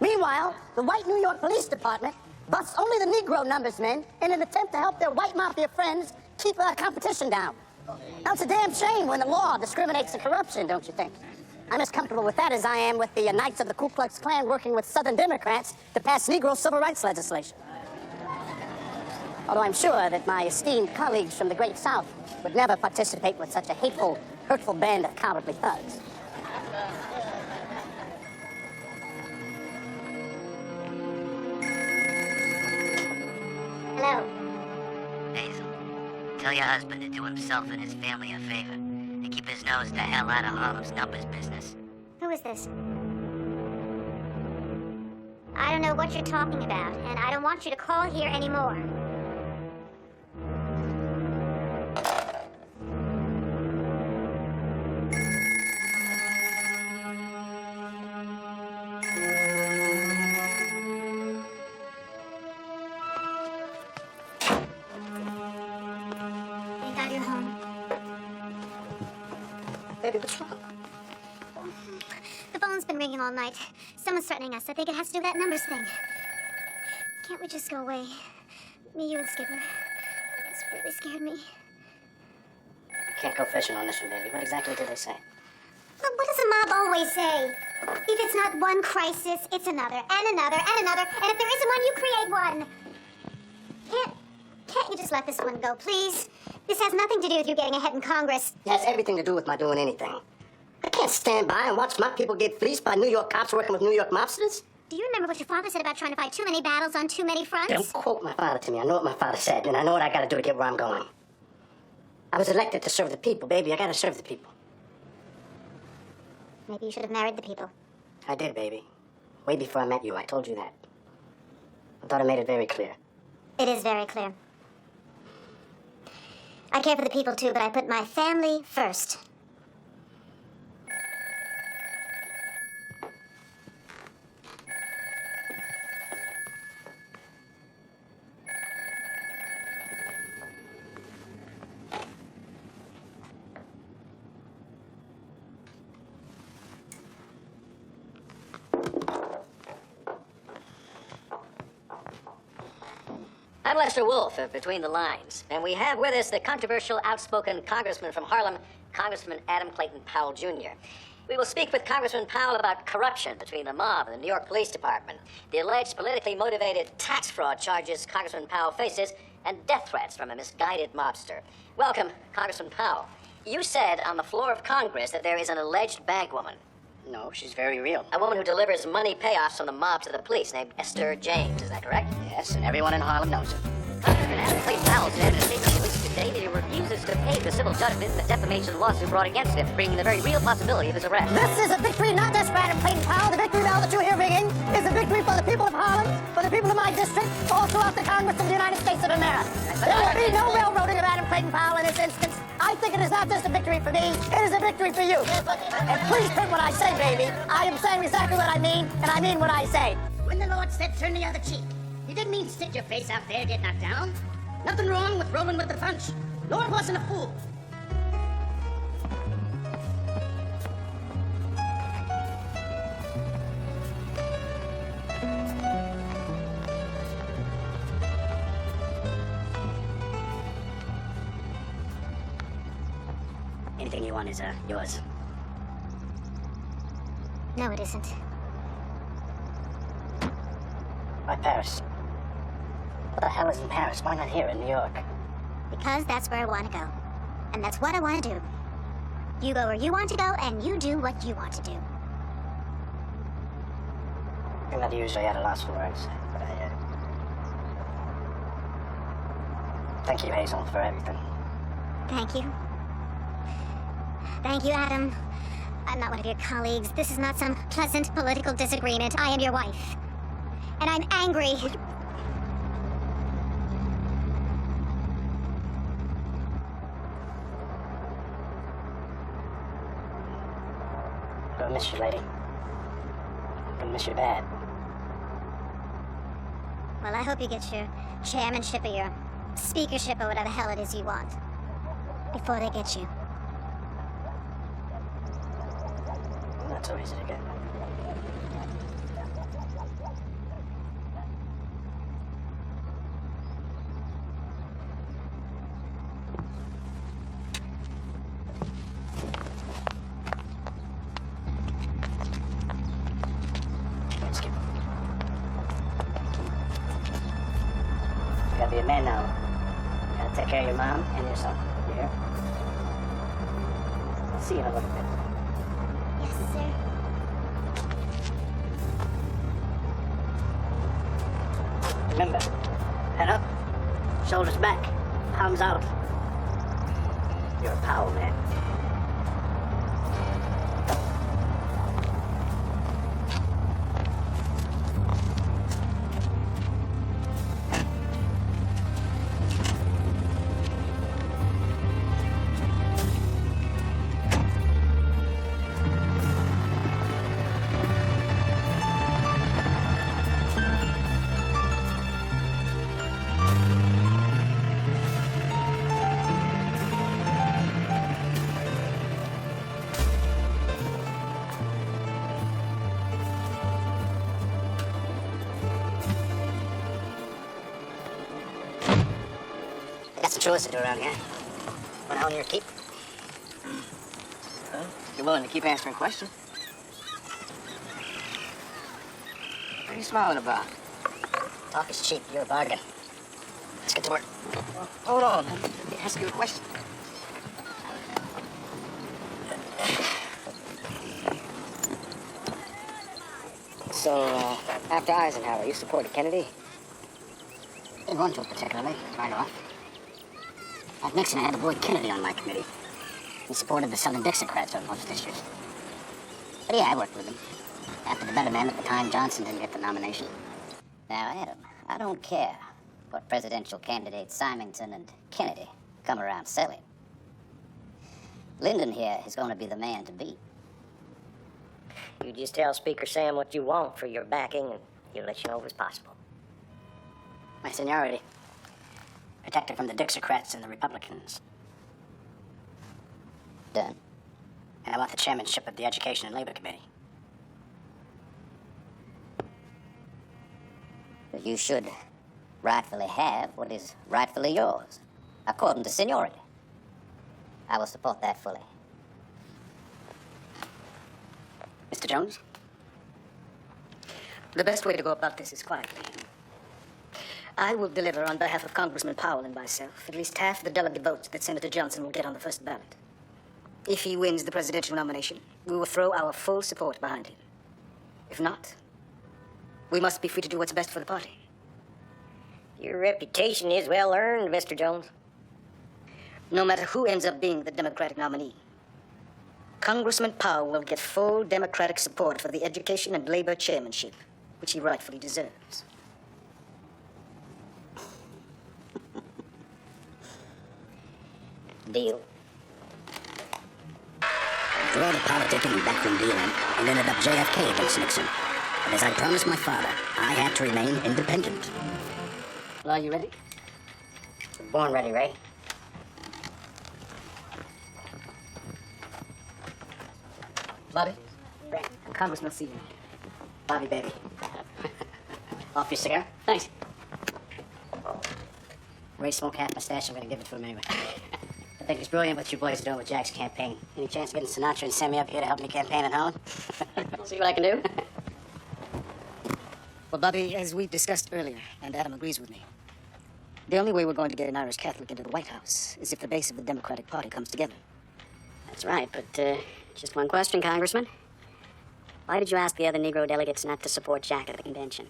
Speaker 9: Meanwhile, the white New York Police Department busts only the Negro numbers men in an attempt to help their white mafia friends keep competition down. Now, it's a damn shame when the law discriminates in corruption, don't you think? I'm as comfortable with that as I am with the Knights of the Ku Klux Klan working with Southern Democrats to pass Negro civil rights legislation. Although I'm sure that my esteemed colleagues from the Great South would never participate with such a hateful, hurtful band of cowardly thugs.
Speaker 2: Hello.
Speaker 9: Hazel, tell your husband to do himself and his family a favor and keep his nose the hell out of Harlem's numbers business.
Speaker 2: Who is this? I don't know what you're talking about, and I don't want you to call here anymore. Thank God you're home.
Speaker 9: Baby, what's wrong?
Speaker 2: The phone's been ringing all night. Someone's threatening us. I think it has to do with that numbers thing. Can't we just go away? Me, you, and Skipper. It's really scared me.
Speaker 9: Can't go fishing on this one, baby. What exactly did they say?
Speaker 2: But what does the mob always say? If it's not one crisis, it's another, and another, and another, and if there isn't one, you create one. Can't you just let this one go, please? This has nothing to do with you getting ahead in Congress.
Speaker 9: It has everything to do with my doing anything. I can't stand by and watch my people get fleeced by New York cops working with New York mobsters.
Speaker 2: Do you remember what your father said about trying to fight too many battles on too many fronts?
Speaker 9: Don't quote my father to me. I know what my father said, and I know what I gotta do to get where I'm going. I was elected to serve the people, baby. I gotta serve the people.
Speaker 2: Maybe you should have married the people.
Speaker 9: I did, baby. Way before I met you, I told you that. I thought I made it very clear.
Speaker 2: It is very clear. I care for the people too, but I put my family first.
Speaker 3: I'm Lester Wolf of Between the Lines, and we have with us the controversial, outspoken congressman from Harlem, Congressman Adam Clayton Powell, Jr. We will speak with Congressman Powell about corruption between the mob and the New York Police Department, the alleged politically motivated tax fraud charges Congressman Powell faces, and death threats from a misguided mobster. Welcome, Congressman Powell. You said on the floor of Congress that there is an alleged bagwoman.
Speaker 9: No, she's very real.
Speaker 3: A woman who delivers money payoffs from the mob to the police named Esther James, is that correct?
Speaker 9: Yes, and everyone in Harlem knows it.
Speaker 3: Congressman Adam Clayton Powell said in a statement released today that he refuses to pay the civil judgment in the defamation lawsuit brought against him, bringing the very real possibility of his arrest.
Speaker 8: This is a victory not just for Adam Clayton Powell. The victory bell that you hear ringing is a victory for the people of Harlem, for the people of my district, all throughout the Congress of the United States of America. There will be no railroading of Adam Clayton Powell in this instance. I think it is not just a victory for me, it is a victory for you. And please print what I say, baby. I am saying exactly what I mean, and I mean what I say.
Speaker 1: When the Lord said turn the other cheek, he didn't mean stick your face out there, get knocked down. Nothing wrong with rolling with the punch. Lord wasn't a fool.
Speaker 9: Anything you want is yours.
Speaker 2: No, it isn't.
Speaker 9: Why Paris? What the hell is in Paris? Why not here in New York?
Speaker 2: Because that's where I want to go. And that's what I want to do. You go where you want to go, and you do what you want to do.
Speaker 9: I'm not usually at a loss for words, but thank you, Hazel, for everything.
Speaker 2: Thank you. Thank you, Adam. I'm not one of your colleagues. This is not some pleasant political disagreement. I am your wife. And I'm angry.
Speaker 9: Gonna miss you, lady. Gonna miss you bad.
Speaker 2: Well, I hope you get your chairmanship or your speakership or whatever the hell it is you want before they get you.
Speaker 9: Not so easy to get. Let's skip. You gotta be a man now. You gotta take care of your mom and your son. You hear? I'll see you in a little bit.
Speaker 2: Yes, sir.
Speaker 9: Remember, head up, shoulders back, palms out. You're a power man. That's the truest to do around here. Want to own your keep? Well, if you're willing to keep answering questions. What are you smiling about? Talk is cheap. You're a bargain. Let's get to work. Hold on. Let me ask you a question. So, after Eisenhower, you supported Kennedy? Didn't want to particularly, right off. Like Nixon, I had the boy Kennedy on my committee. He supported the Southern Dixiecrats on most issues. But yeah, I worked with him. After the better man at the time, Johnson didn't get the nomination.
Speaker 3: Now, Adam, I don't care what presidential candidates Symington and Kennedy come around selling. Lyndon here is going to be the man to beat. You just tell Speaker Sam what you want for your backing, and he'll let you know if it's possible.
Speaker 9: My seniority. Protected from the Dixiecrats and the Republicans.
Speaker 3: Done.
Speaker 9: And I want the chairmanship of the Education and Labor Committee.
Speaker 3: But you should rightfully have what is rightfully yours, according to seniority. I will support that fully.
Speaker 9: Mr. Jones?
Speaker 6: The best way to go about this is quietly. I will deliver on behalf of Congressman Powell and myself at least half the delegate votes that Senator Johnson will get on the first ballot. If he wins the presidential nomination, we will throw our full support behind him. If not, we must be free to do what's best for the party.
Speaker 3: Your reputation is well earned, Mr. Jones.
Speaker 6: No matter who ends up being the Democratic nominee, Congressman Powell will get full Democratic support for the Education and Labor chairmanship, which he rightfully deserves.
Speaker 3: Deal.
Speaker 9: Through all the politicking and backroom dealing, and ended up JFK against Nixon. But as I promised my father, I had to remain independent.
Speaker 3: Well, are you ready? Born ready, Ray.
Speaker 6: Bobby? Congressman see you.
Speaker 9: Bobby, baby. Off your cigar? Thanks. Ray smoke half my stash, I'm gonna give it to him anyway. I think it's brilliant what you boys are doing with Jack's campaign. Any chance of getting Sinatra and Sammy up here to help me campaign at home? See what I can do?
Speaker 6: Well, Bobby, as we discussed earlier, and Adam agrees with me, the only way we're going to get an Irish Catholic into the White House is if the base of the Democratic Party comes together.
Speaker 9: That's right, but just one question, Congressman. Why did you ask the other Negro delegates not to support Jack at the convention?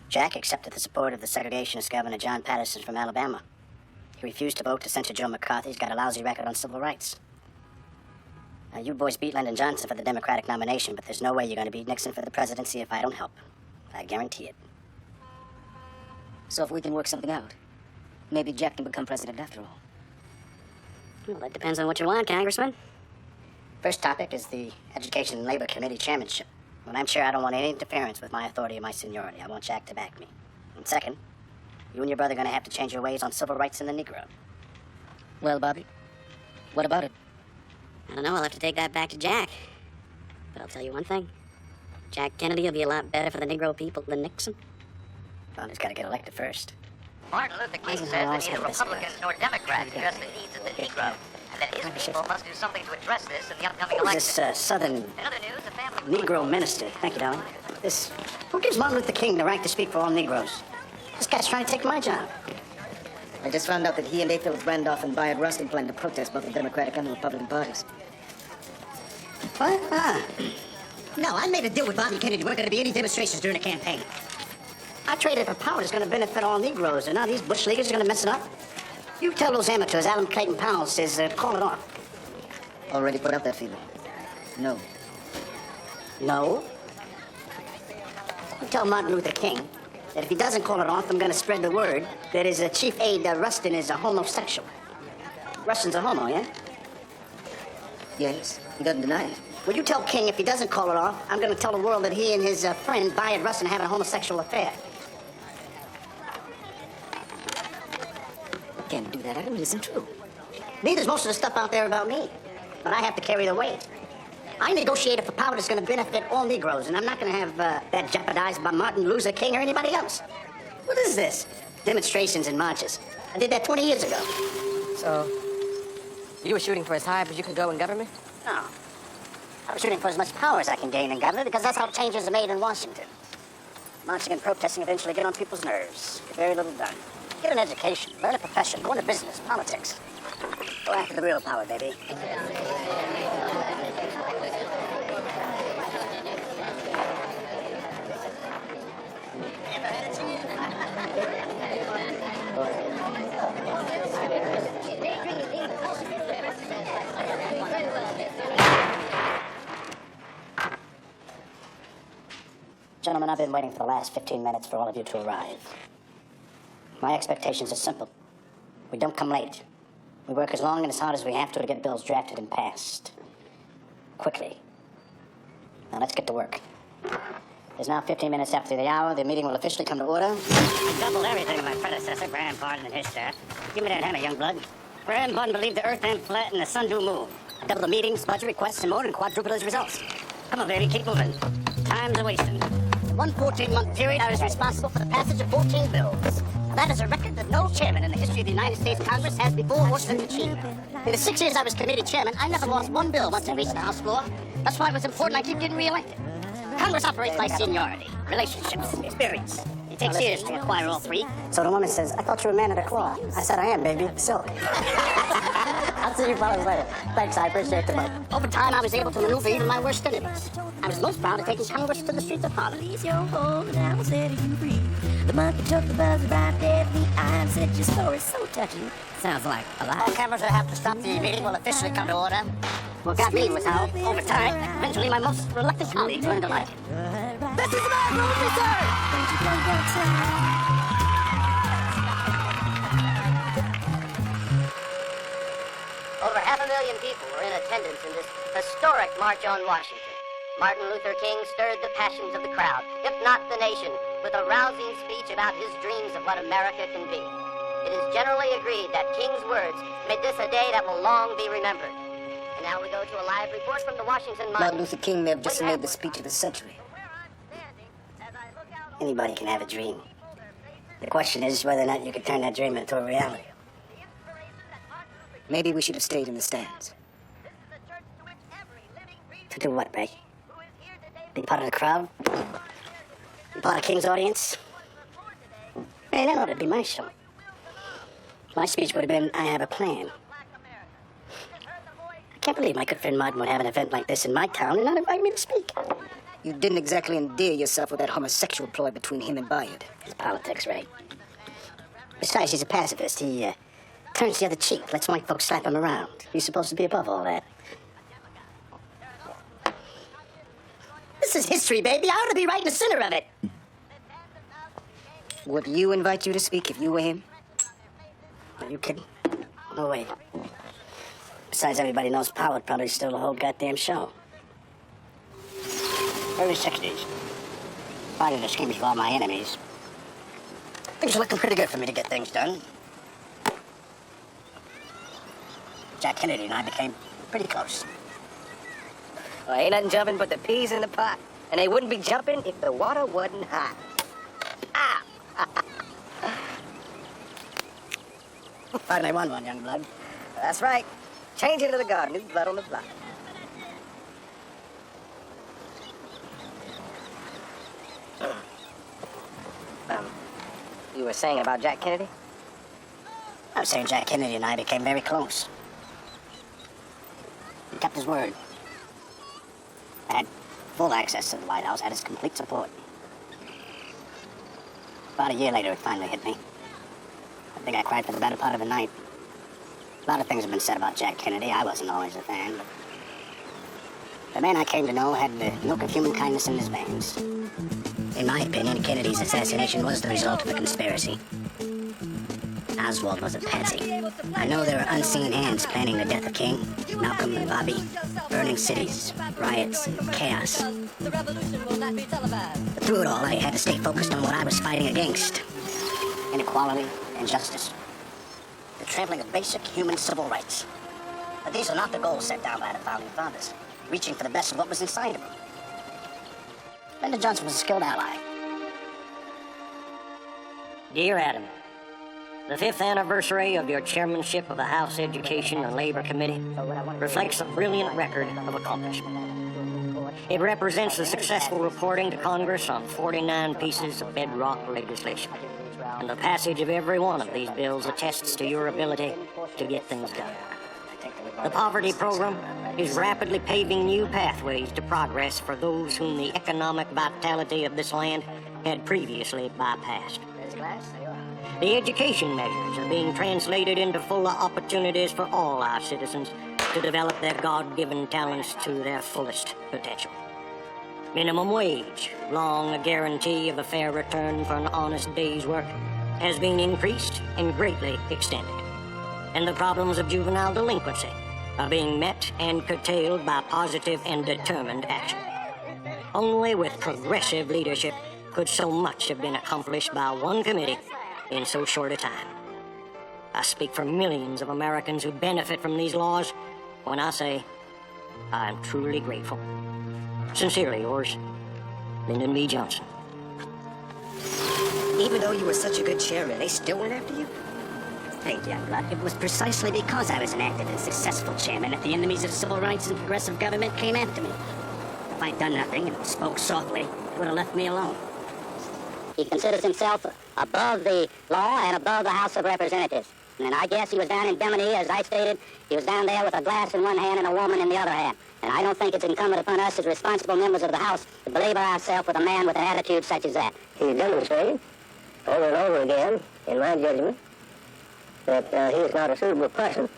Speaker 9: Jack accepted the support of the segregationist Governor John Patterson from Alabama. He refused to vote to censure Joe McCarthy. He's got a lousy record on civil rights. You boys beat Lyndon Johnson for the Democratic nomination, but there's no way you're going to beat Nixon for the presidency if I don't help. I guarantee it.
Speaker 4: So if we can work something out, maybe Jack can become president after all.
Speaker 9: Well, that depends on what you want, Congressman. First topic is the Education and Labor Committee chairmanship. Well, I'm sure I don't want any interference with my authority or my seniority. I want Jack to back me. And second, you and your brother are going to have to change your ways on civil rights and the Negro.
Speaker 4: Well, Bobby, what about it?
Speaker 9: I don't know. I'll have to take that back to Jack. But I'll tell you one thing. Jack Kennedy will be a lot better for the Negro people than Nixon. Well, he's got to get elected first.
Speaker 3: Martin Luther King says that neither Republicans nor Democrats address the needs of the Negro, and that his people must do something to address this in the upcoming
Speaker 9: Who's
Speaker 3: election.
Speaker 9: this Southern
Speaker 3: In other news, a family...
Speaker 9: Negro minister? Thank you, darling. Who gives Martin Luther King the right to speak for all Negroes? This guy's trying to take my job.
Speaker 4: I just found out that he and A. Phillips Randolph and Bayard Rustin plan to protest both the Democratic and the Republican parties.
Speaker 9: What? No, I made a deal with Bobby Kennedy. There weren't going to be any demonstrations during the campaign. I traded for power that's going to benefit all Negroes, and now these Bush leaguers are going to mess it up. You tell those amateurs, Alan Clayton Powell says, call it off.
Speaker 4: Already put out that feeler. No.
Speaker 9: No? You tell Martin Luther King that if he doesn't call it off, I'm going to spread the word that his chief aide, Rustin, is a homosexual. Rustin's a homo, yeah?
Speaker 4: Yes, he doesn't deny it.
Speaker 9: Well, you tell King if he doesn't call it off, I'm going to tell the world that he and his friend, Bayard Rustin, are having a homosexual affair.
Speaker 4: Can't do that, Adam. It isn't true.
Speaker 9: Neither's most of the stuff out there about me. But I have to carry the weight. I negotiated for power that's going to benefit all Negroes, and I'm not going to have that jeopardized by Martin Luther King or anybody else. What is this? Demonstrations and marches. I did that 20 years ago.
Speaker 7: So, you were shooting for as high up as you could go in government?
Speaker 9: No. I was shooting for as much power as I can gain in government because that's how changes are made in Washington. Marching and protesting eventually get on people's nerves. Get very little done. Get an education, learn a profession, go into business, politics. Go after the real power, baby. Gentlemen, I've been waiting for the last 15 minutes for all of you to arrive. My expectations are simple. We don't come late. We work as long and as hard as we have to get bills drafted and passed. Quickly. Now let's get to work. It's now 15 minutes after the hour. The meeting will officially come to order. I doubled everything of my predecessor, Graham Barton, and his staff. Give me that hammer, young blood. Graham Barton believed the earth ain't flat and the sun do move. I doubled the meetings, budget requests, and more than quadrupled his results. Come on, baby, keep moving. Time's a wasting. One 14-month period, I was responsible for the passage of 14 bills. That is a record that no chairman in the history of the United States Congress has before or since achieved. In the 6 years I was committee chairman, I never lost one bill once it reached the House floor. That's why it was important I keep getting reelected. Congress operates by seniority, relationships, experience. It takes years to acquire all three. So the woman says, I thought you were a man of the cloth. I said, I am, baby. Silk. I'll see you fellas later. Thanks, I appreciate the boat. Over time, I was able to maneuver even my worst enemies. I was most proud of taking Congress to the streets of Harlem.
Speaker 10: The monkey took the buzz right there. The eye said your story's so touching.
Speaker 9: Sounds like a lie. All cameras that have to stop the meeting will officially come to order. What got me was how, over time, eventually my most reluctant colleagues learned to like it.
Speaker 10: This is the man, movie, sir! Don't you go outside?
Speaker 3: Over 500,000 people were in attendance in this historic March on Washington. Martin Luther King stirred the passions of the crowd, if not the nation, with a rousing speech about his dreams of what America can be. It is generally agreed that King's words made this a day that will long be remembered. And now we go to a live report from the Washington Monument.
Speaker 4: Martin Luther King may have just made the speech of the century.
Speaker 9: Anybody can have a dream. The question is whether or not you can turn that dream into a reality.
Speaker 4: Maybe we should have stayed in the stands.
Speaker 9: To do what, Ray? Be part of the crowd? Be part of King's audience? Man, that ought to be my show. My speech would have been, I have a plan. I can't believe my good friend Martin would have an event like this in my town and not invite me to speak.
Speaker 4: You didn't exactly endear yourself with that homosexual ploy between him and Bayard.
Speaker 9: It's politics, Ray. Besides, he's a pacifist. He turns the other cheek, lets white folks slap him around. He's supposed to be above all that.
Speaker 1: This is history, baby. I ought to be right in the center of it.
Speaker 4: Would you invite you to speak if you were him?
Speaker 1: Are you kidding? No way. Besides, everybody knows Powell would probably steal the whole goddamn show. Early 60s. Fighting the schemes of all my enemies. Things are looking pretty good for me to get things done. Jack Kennedy and I became pretty close.
Speaker 4: Well, ain't nothing jumping but the peas in the pot. And they wouldn't be jumping if the water wasn't hot. Ah!
Speaker 1: Finally won one, young blood.
Speaker 4: That's right. Change into the guard. New blood on the block. You were saying about Jack Kennedy?
Speaker 1: I was saying Jack Kennedy and I became very close. He kept his word. I had full access to the White House, had his complete support. About a year later, it finally hit me. I think I cried for the better part of the night. A lot of things have been said about Jack Kennedy. I wasn't always a fan, but the man I came to know had the milk of human kindness in his veins. In my opinion, Kennedy's assassination was the result of a conspiracy. Oswald was a patsy. I know there are unseen hands planning the death of King, Malcolm and Bobby, burning cities, riots, chaos. But through it all, I had to stay focused on what I was fighting against. Inequality and justice. The trampling of basic human civil rights. But these are not the goals set down by the Founding Fathers, reaching for the best of what was inside of them. Lyndon Johnson was a skilled ally.
Speaker 3: Dear Adam, the 5th anniversary of your chairmanship of the House Education and Labor Committee reflects a brilliant record of accomplishment. It represents the successful reporting to Congress on 49 pieces of bedrock legislation. And the passage of every one of these bills attests to your ability to get things done. The poverty program is rapidly paving new pathways to progress for those whom the economic vitality of this land had previously bypassed. The education measures are being translated into fuller opportunities for all our citizens to develop their God-given talents to their fullest potential. Minimum wage, long a guarantee of a fair return for an honest day's work, has been increased and greatly extended. And the problems of juvenile delinquency are being met and curtailed by positive and determined action. Only with progressive leadership could so much have been accomplished by one committee in so short a time. I speak for millions of Americans who benefit from these laws when I say I'm truly grateful. Sincerely yours, Lyndon B. Johnson.
Speaker 1: Even though you were such a good chairman, they still went after you? Thank you, Youngblood. It was precisely because I was an active and successful chairman that the enemies of civil rights and progressive government came after me. If I'd done nothing and spoke softly, they would have left me alone. He considers himself above the law and above the House of Representatives. And I guess he was down in Bimini, as I stated. He was down there with a glass in one hand and a woman in the other hand. And I don't think it's incumbent upon us as responsible members of the House to belabor ourselves with a man with an attitude such as that.
Speaker 9: He demonstrated over and over again, in my judgment, that he is not a suitable person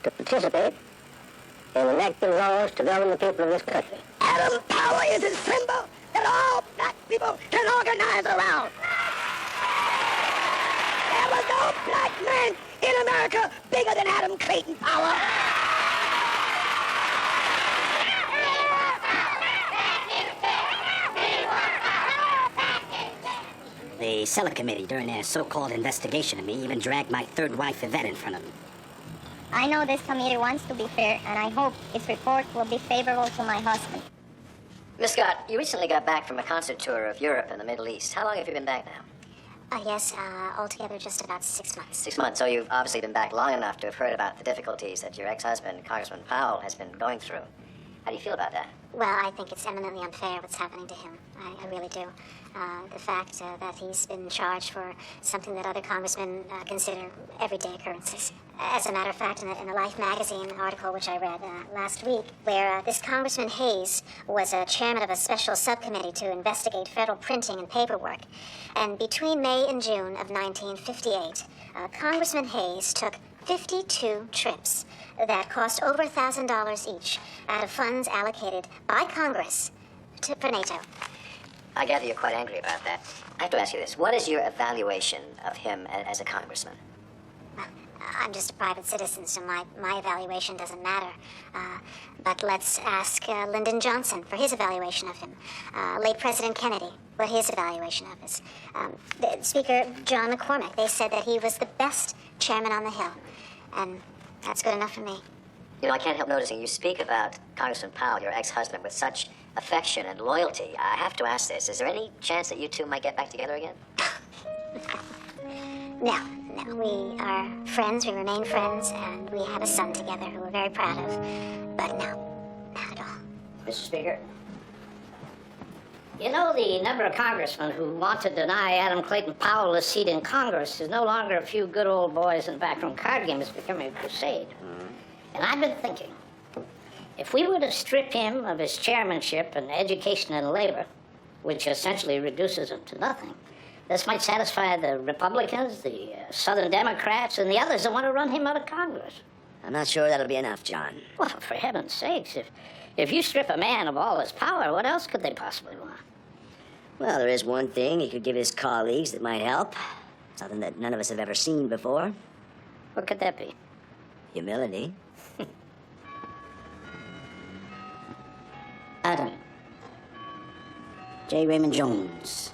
Speaker 9: to participate in enacting laws to govern the people of this country.
Speaker 1: Adam Powell is a symbol that all black people can organize around. There was no black man in America bigger than Adam Clayton Powell. The Select Committee, during their so-called investigation of me, even dragged my third wife, Yvette, in front of them.
Speaker 2: I know this committee wants to be fair, and I hope its report will be favorable to my husband.
Speaker 3: Miss Scott, you recently got back from a concert tour of Europe and the Middle East. How long have you been back now?
Speaker 2: Yes, altogether just about 6 months.
Speaker 3: 6 months, so you've obviously been back long enough to have heard about the difficulties that your ex-husband, Congressman Powell, has been going through. How do you feel about that?
Speaker 2: Well, I think it's eminently unfair what's happening to him. I really do. The fact that he's been charged for something that other congressmen consider everyday occurrences. As a matter of fact, in the Life magazine article which I read last week, where this Congressman Hayes was chairman of a special subcommittee to investigate federal printing and paperwork. And between May and June of 1958, Congressman Hayes took 52 trips that cost over $1,000 each out of funds allocated by Congress for NATO.
Speaker 9: I gather you're quite angry about that. I have to ask you this. What is your evaluation of him as a congressman?
Speaker 2: I'm just a private citizen, so my evaluation doesn't matter. But let's ask Lyndon Johnson for his evaluation of him. Late President Kennedy, what his evaluation of is. Speaker John McCormack, they said that he was the best chairman on the Hill. And that's good enough for me.
Speaker 9: You know, I can't help noticing you speak about Congressman Powell, your ex-husband, with such affection and loyalty. I have to ask this. Is there any chance that you two might get back together again?
Speaker 2: No. We are friends, we remain friends, and we have a son together who we're very proud of. But no, not at all.
Speaker 1: Mr. Speaker, you know the number of congressmen who want to deny Adam Clayton Powell a seat in Congress is no longer a few good old boys in backroom card games. It's becoming a crusade. And I've been thinking, if we were to strip him of his chairmanship and education and labor, which essentially reduces him to nothing, this might satisfy the Republicans, the Southern Democrats, and the others that want to run him out of Congress.
Speaker 9: I'm not sure that'll be enough, John.
Speaker 1: Well, for heaven's sakes, if you strip a man of all his power, what else could they possibly want?
Speaker 9: Well, there is one thing he could give his colleagues that might help. Something that none of us have ever seen before.
Speaker 1: What could that be?
Speaker 9: Humility.
Speaker 1: Adam. J. Raymond Jones.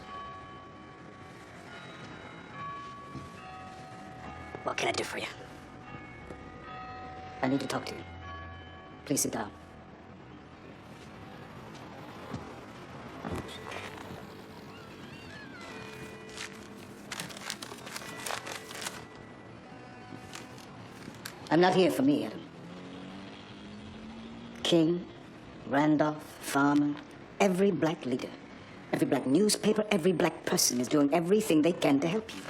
Speaker 1: What can I do for you?
Speaker 4: I need to talk to you. Please sit down. I'm not here for me, Adam. King, Randolph, Farmer, every black leader, every black newspaper, every black person is doing everything they can to help you.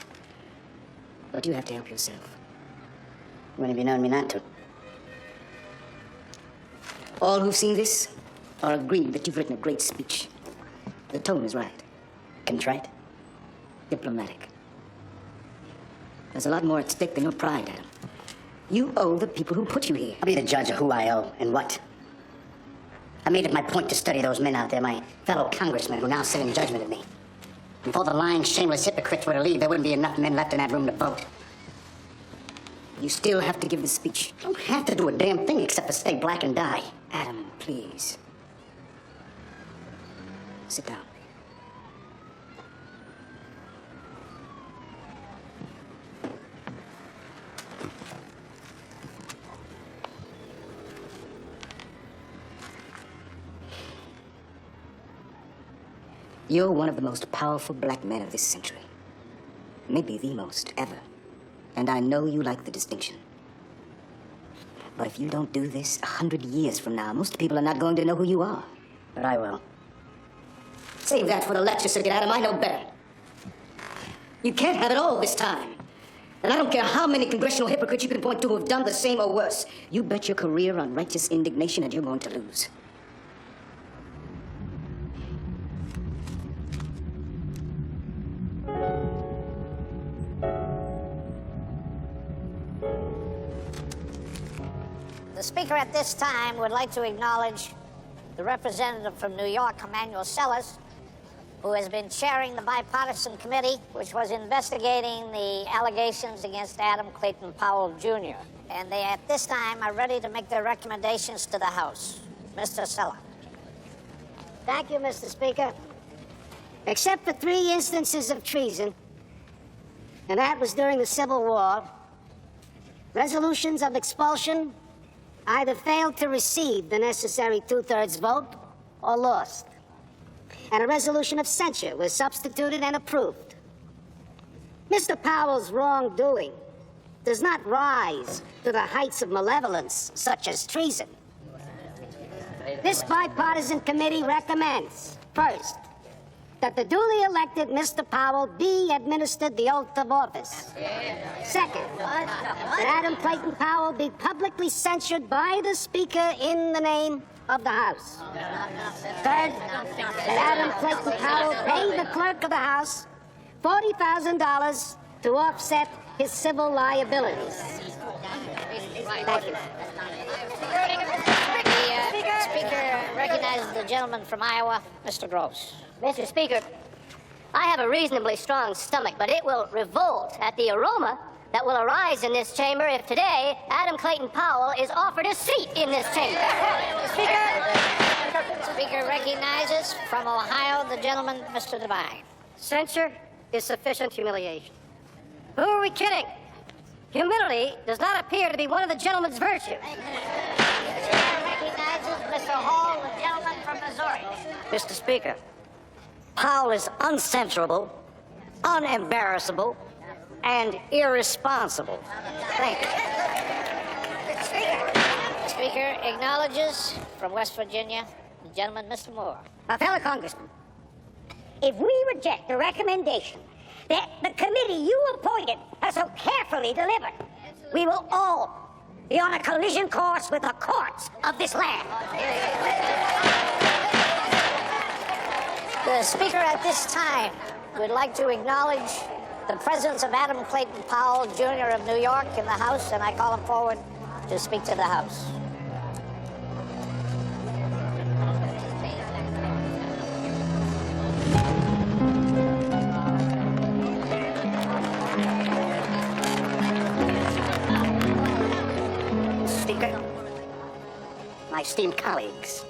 Speaker 4: But you have to help yourself.
Speaker 9: When have you known me not to?
Speaker 4: All who've seen this are agreed that you've written a great speech. The tone is right. Contrite. Diplomatic. There's a lot more at stake than your pride, Adam. You owe the people who put you here.
Speaker 9: I'll be the judge of who I owe and what. I made it my point to study those men out there, my fellow congressmen who now sit in judgment of me. Before the lying, shameless hypocrites were to leave, there wouldn't be enough men left in that room to vote.
Speaker 4: You still have to give the speech.
Speaker 9: I don't have to do a damn thing except for stay black and die.
Speaker 4: Adam, please. Sit down. You're one of the most powerful black men of this century. Maybe the most ever. And I know you like the distinction. But if you don't do this 100 years from now, most people are not going to know who you are.
Speaker 9: But I will.
Speaker 4: Save that for the lecture circuit, Adam. I know better. You can't have it all this time. And I don't care how many congressional hypocrites you can point to who have done the same or worse. You bet your career on righteous indignation and you're going to lose.
Speaker 1: The Speaker at this time would like to acknowledge the representative from New York, Emmanuel Sellers, who has been chairing the bipartisan committee which was investigating the allegations against Adam Clayton Powell, Jr. And they, at this time, are ready to make their recommendations to the House. Mr. Sellers.
Speaker 5: Thank you, Mr. Speaker. Except for 3 instances of treason, and that was during the Civil War, resolutions of expulsion either failed to receive the necessary 2/3 vote or lost. And a resolution of censure was substituted and approved. Mr. Powell's wrongdoing does not rise to the heights of malevolence such as treason. This bipartisan committee recommends, first, that the duly elected Mr. Powell be administered the oath of office. Second, that Adam Clayton Powell be publicly censured by the Speaker in the name of the House. Third, that Adam Clayton Powell pay the clerk of the House $40,000 to offset his civil liabilities. Thank you.
Speaker 1: The Speaker recognize the gentleman from Iowa, Mr. Gross.
Speaker 3: Mr. Speaker, I have a reasonably strong stomach, but it will revolt at the aroma that will arise in this chamber if today Adam Clayton Powell is offered a seat in this chamber.
Speaker 1: Speaker recognizes from Ohio the gentleman, Mr. Devine.
Speaker 3: Censure is sufficient humiliation. Who are we kidding? Humility does not appear to be one of the gentleman's virtues.
Speaker 1: Chair recognizes Mr. Hall, the gentleman from Missouri.
Speaker 9: Mr. Speaker, Powell is uncensorable, unembarrassable, and irresponsible. Thank you.
Speaker 1: Speaker acknowledges from West Virginia the gentleman, Mr. Moore.
Speaker 2: Fellow Congressman, if we reject the recommendation that the committee you appointed has so carefully delivered, we will all be on a collision course with the courts of this land.
Speaker 1: The Speaker at this time would like to acknowledge the presence of Adam Clayton Powell, Jr. of New York in the House, and I call him forward to speak to the House.
Speaker 9: Speaker, my esteemed colleagues,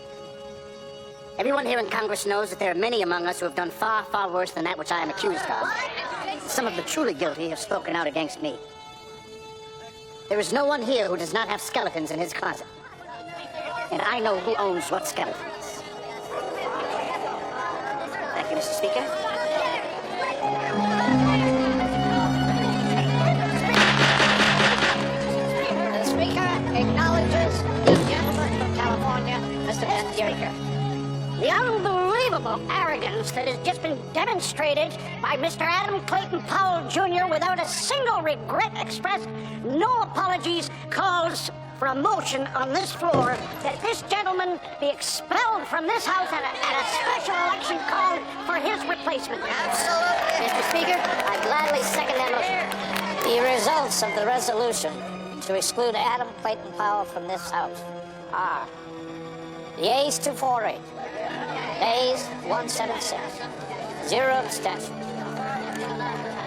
Speaker 9: everyone here in Congress knows that there are many among us who have done far, far worse than that which I am accused of. Some of the truly guilty have spoken out against me. There is no one here who does not have skeletons in his closet. And I know who owns what skeletons. Thank you, Mr. Speaker.
Speaker 1: The Speaker acknowledges the gentleman from California, Mr. Ben Yeager.
Speaker 2: The unbelievable arrogance that has just been demonstrated by Mr. Adam Clayton Powell, Jr. without a single regret expressed, no apologies, calls for a motion on this floor that this gentleman be expelled from this House and a special election called for his replacement.
Speaker 1: Mr. Speaker, I gladly second that motion. The results of the resolution to exclude Adam Clayton Powell from this House are the A's 248, Nays 176, 0 abstention.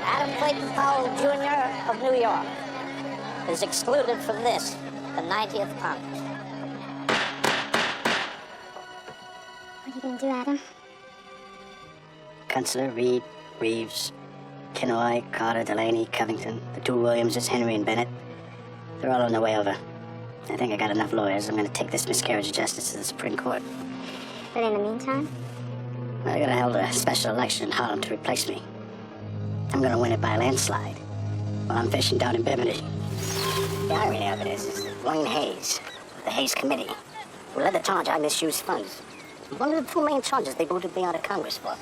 Speaker 1: Adam Clayton Powell, Jr. of New York is excluded from this, the 90th Congress.
Speaker 2: What are you going to do, Adam?
Speaker 9: Kunstler, Reed, Reeves, Kinoy, Carter, Delaney, Covington, the two Williamses, Henry and Bennett. They're all on their way over. I think I got enough lawyers. I'm going to take this miscarriage of justice to the Supreme Court.
Speaker 2: But in the meantime?
Speaker 9: They're going to hold a special election in Harlem to replace me. I'm going to win it by a landslide while I'm fishing down in Bimini. The irony of it is Wayne Hayes, of the Hayes Committee, who led the charge I misused funds. One of the two main charges they voted me out of Congress for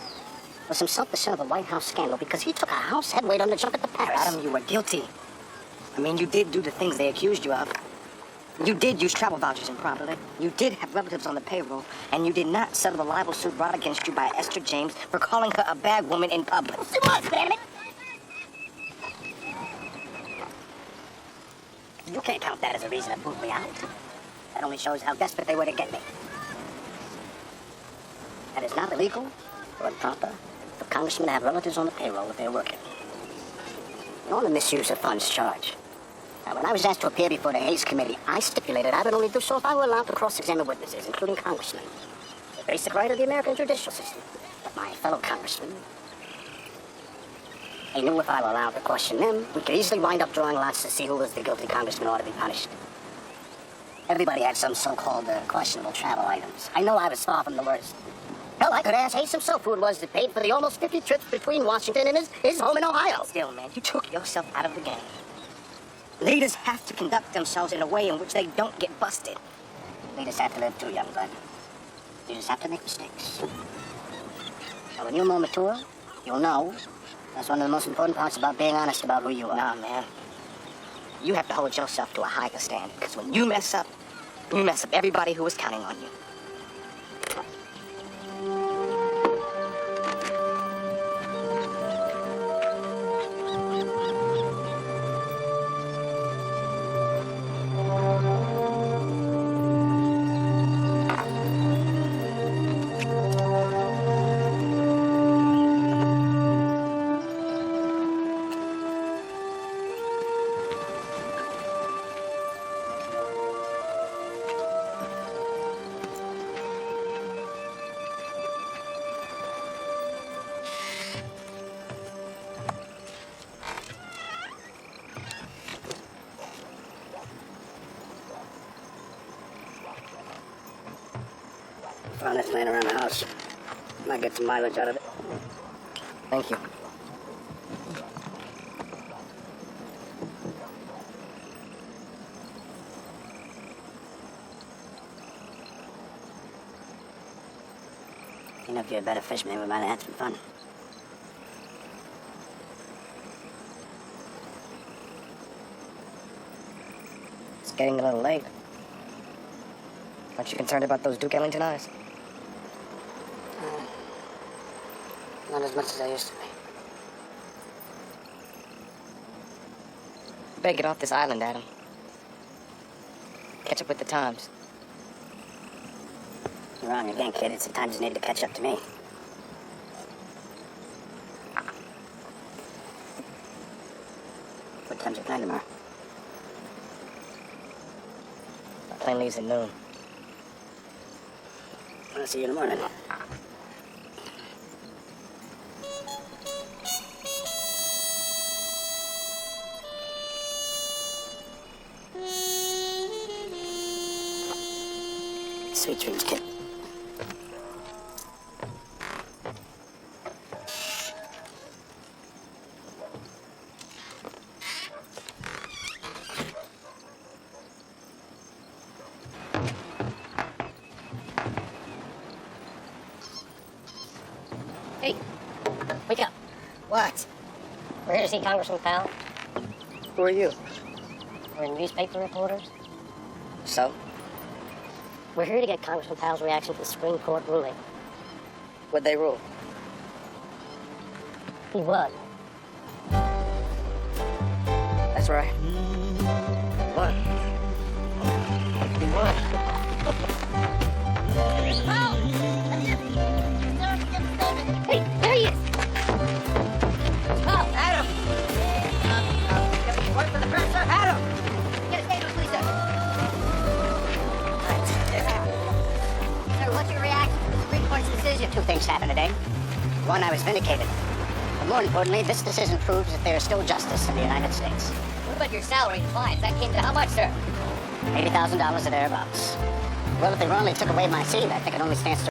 Speaker 9: was himself to serve a White House scandal because he took a House heavyweight on the jump at the Paris.
Speaker 7: Adam, you were guilty. I mean, you did do the things they accused you of. You did use travel vouchers improperly. You did have relatives on the payroll. And you did not settle the libel suit brought against you by Esther James for calling her a bad woman in public.
Speaker 2: She was, damn it!
Speaker 9: You can't count that as a reason to boot me out. That only shows how desperate they were to get me. And it's not illegal or improper for congressmen to have relatives on the payroll if they're working. On the misuse of funds charge. Now, when I was asked to appear before the Hayes Committee, I stipulated I would only do so if I were allowed to cross-examine witnesses, including congressmen. The basic right of the American judicial system. But my fellow congressmen, they knew if I were allowed to question them, we could easily wind up drawing lots to see who was the guilty congressman who ought to be punished. Everybody had some so-called questionable travel items. I know I was far from the worst. Hell, I could ask Hayes himself who it was that paid for the almost 50 trips between Washington and his home in Ohio.
Speaker 7: Still, man, you took yourself out of the game. Leaders have to conduct themselves in a way in which they don't get busted.
Speaker 9: Leaders have to live too, young blood. You just have to make mistakes. Now, when you're more mature, you'll know that's one of the most important parts about being honest about who you are.
Speaker 7: Nah, man. You have to hold yourself to a higher standard, because when you mess up everybody who was counting on you.
Speaker 9: Found this laying around the house. Might get some mileage out of it.
Speaker 4: Thank you.
Speaker 9: You know, if you're a better fisherman, we might have had some fun.
Speaker 4: It's getting a little late. Aren't you concerned about those Duke Ellington eyes?
Speaker 9: Not as much as I used to be.
Speaker 4: You better get off this island, Adam. Catch up with the times.
Speaker 9: You're wrong again, kid. It's the times you need to catch up to me. What time's your plane tomorrow?
Speaker 4: My plane leaves at noon.
Speaker 9: I'll see you in the morning. Sweet dreams, kid.
Speaker 3: Hey, wake up.
Speaker 9: What?
Speaker 3: We're here to see Congressman Powell.
Speaker 4: Who are you?
Speaker 3: We're newspaper reporters.
Speaker 4: So?
Speaker 3: We're here to get Congressman Powell's reaction to the Supreme Court ruling.
Speaker 4: What'd they rule?
Speaker 3: He won.
Speaker 4: That's right. What? He won.
Speaker 3: Hey, there he is! Powell!
Speaker 9: Adam! Work for the press, sir? Adam!
Speaker 3: Get a statement, please, sir. Sir, what's your reaction to the Supreme Court's decision?
Speaker 9: Two things happened today. One, I was vindicated. But more importantly, this decision proves that there is still justice in the United States.
Speaker 3: What about your salary and fines? That came to how much, sir?
Speaker 9: $80,000 or thereabouts. Well, if they wrongly took away my seat, I think it only stands to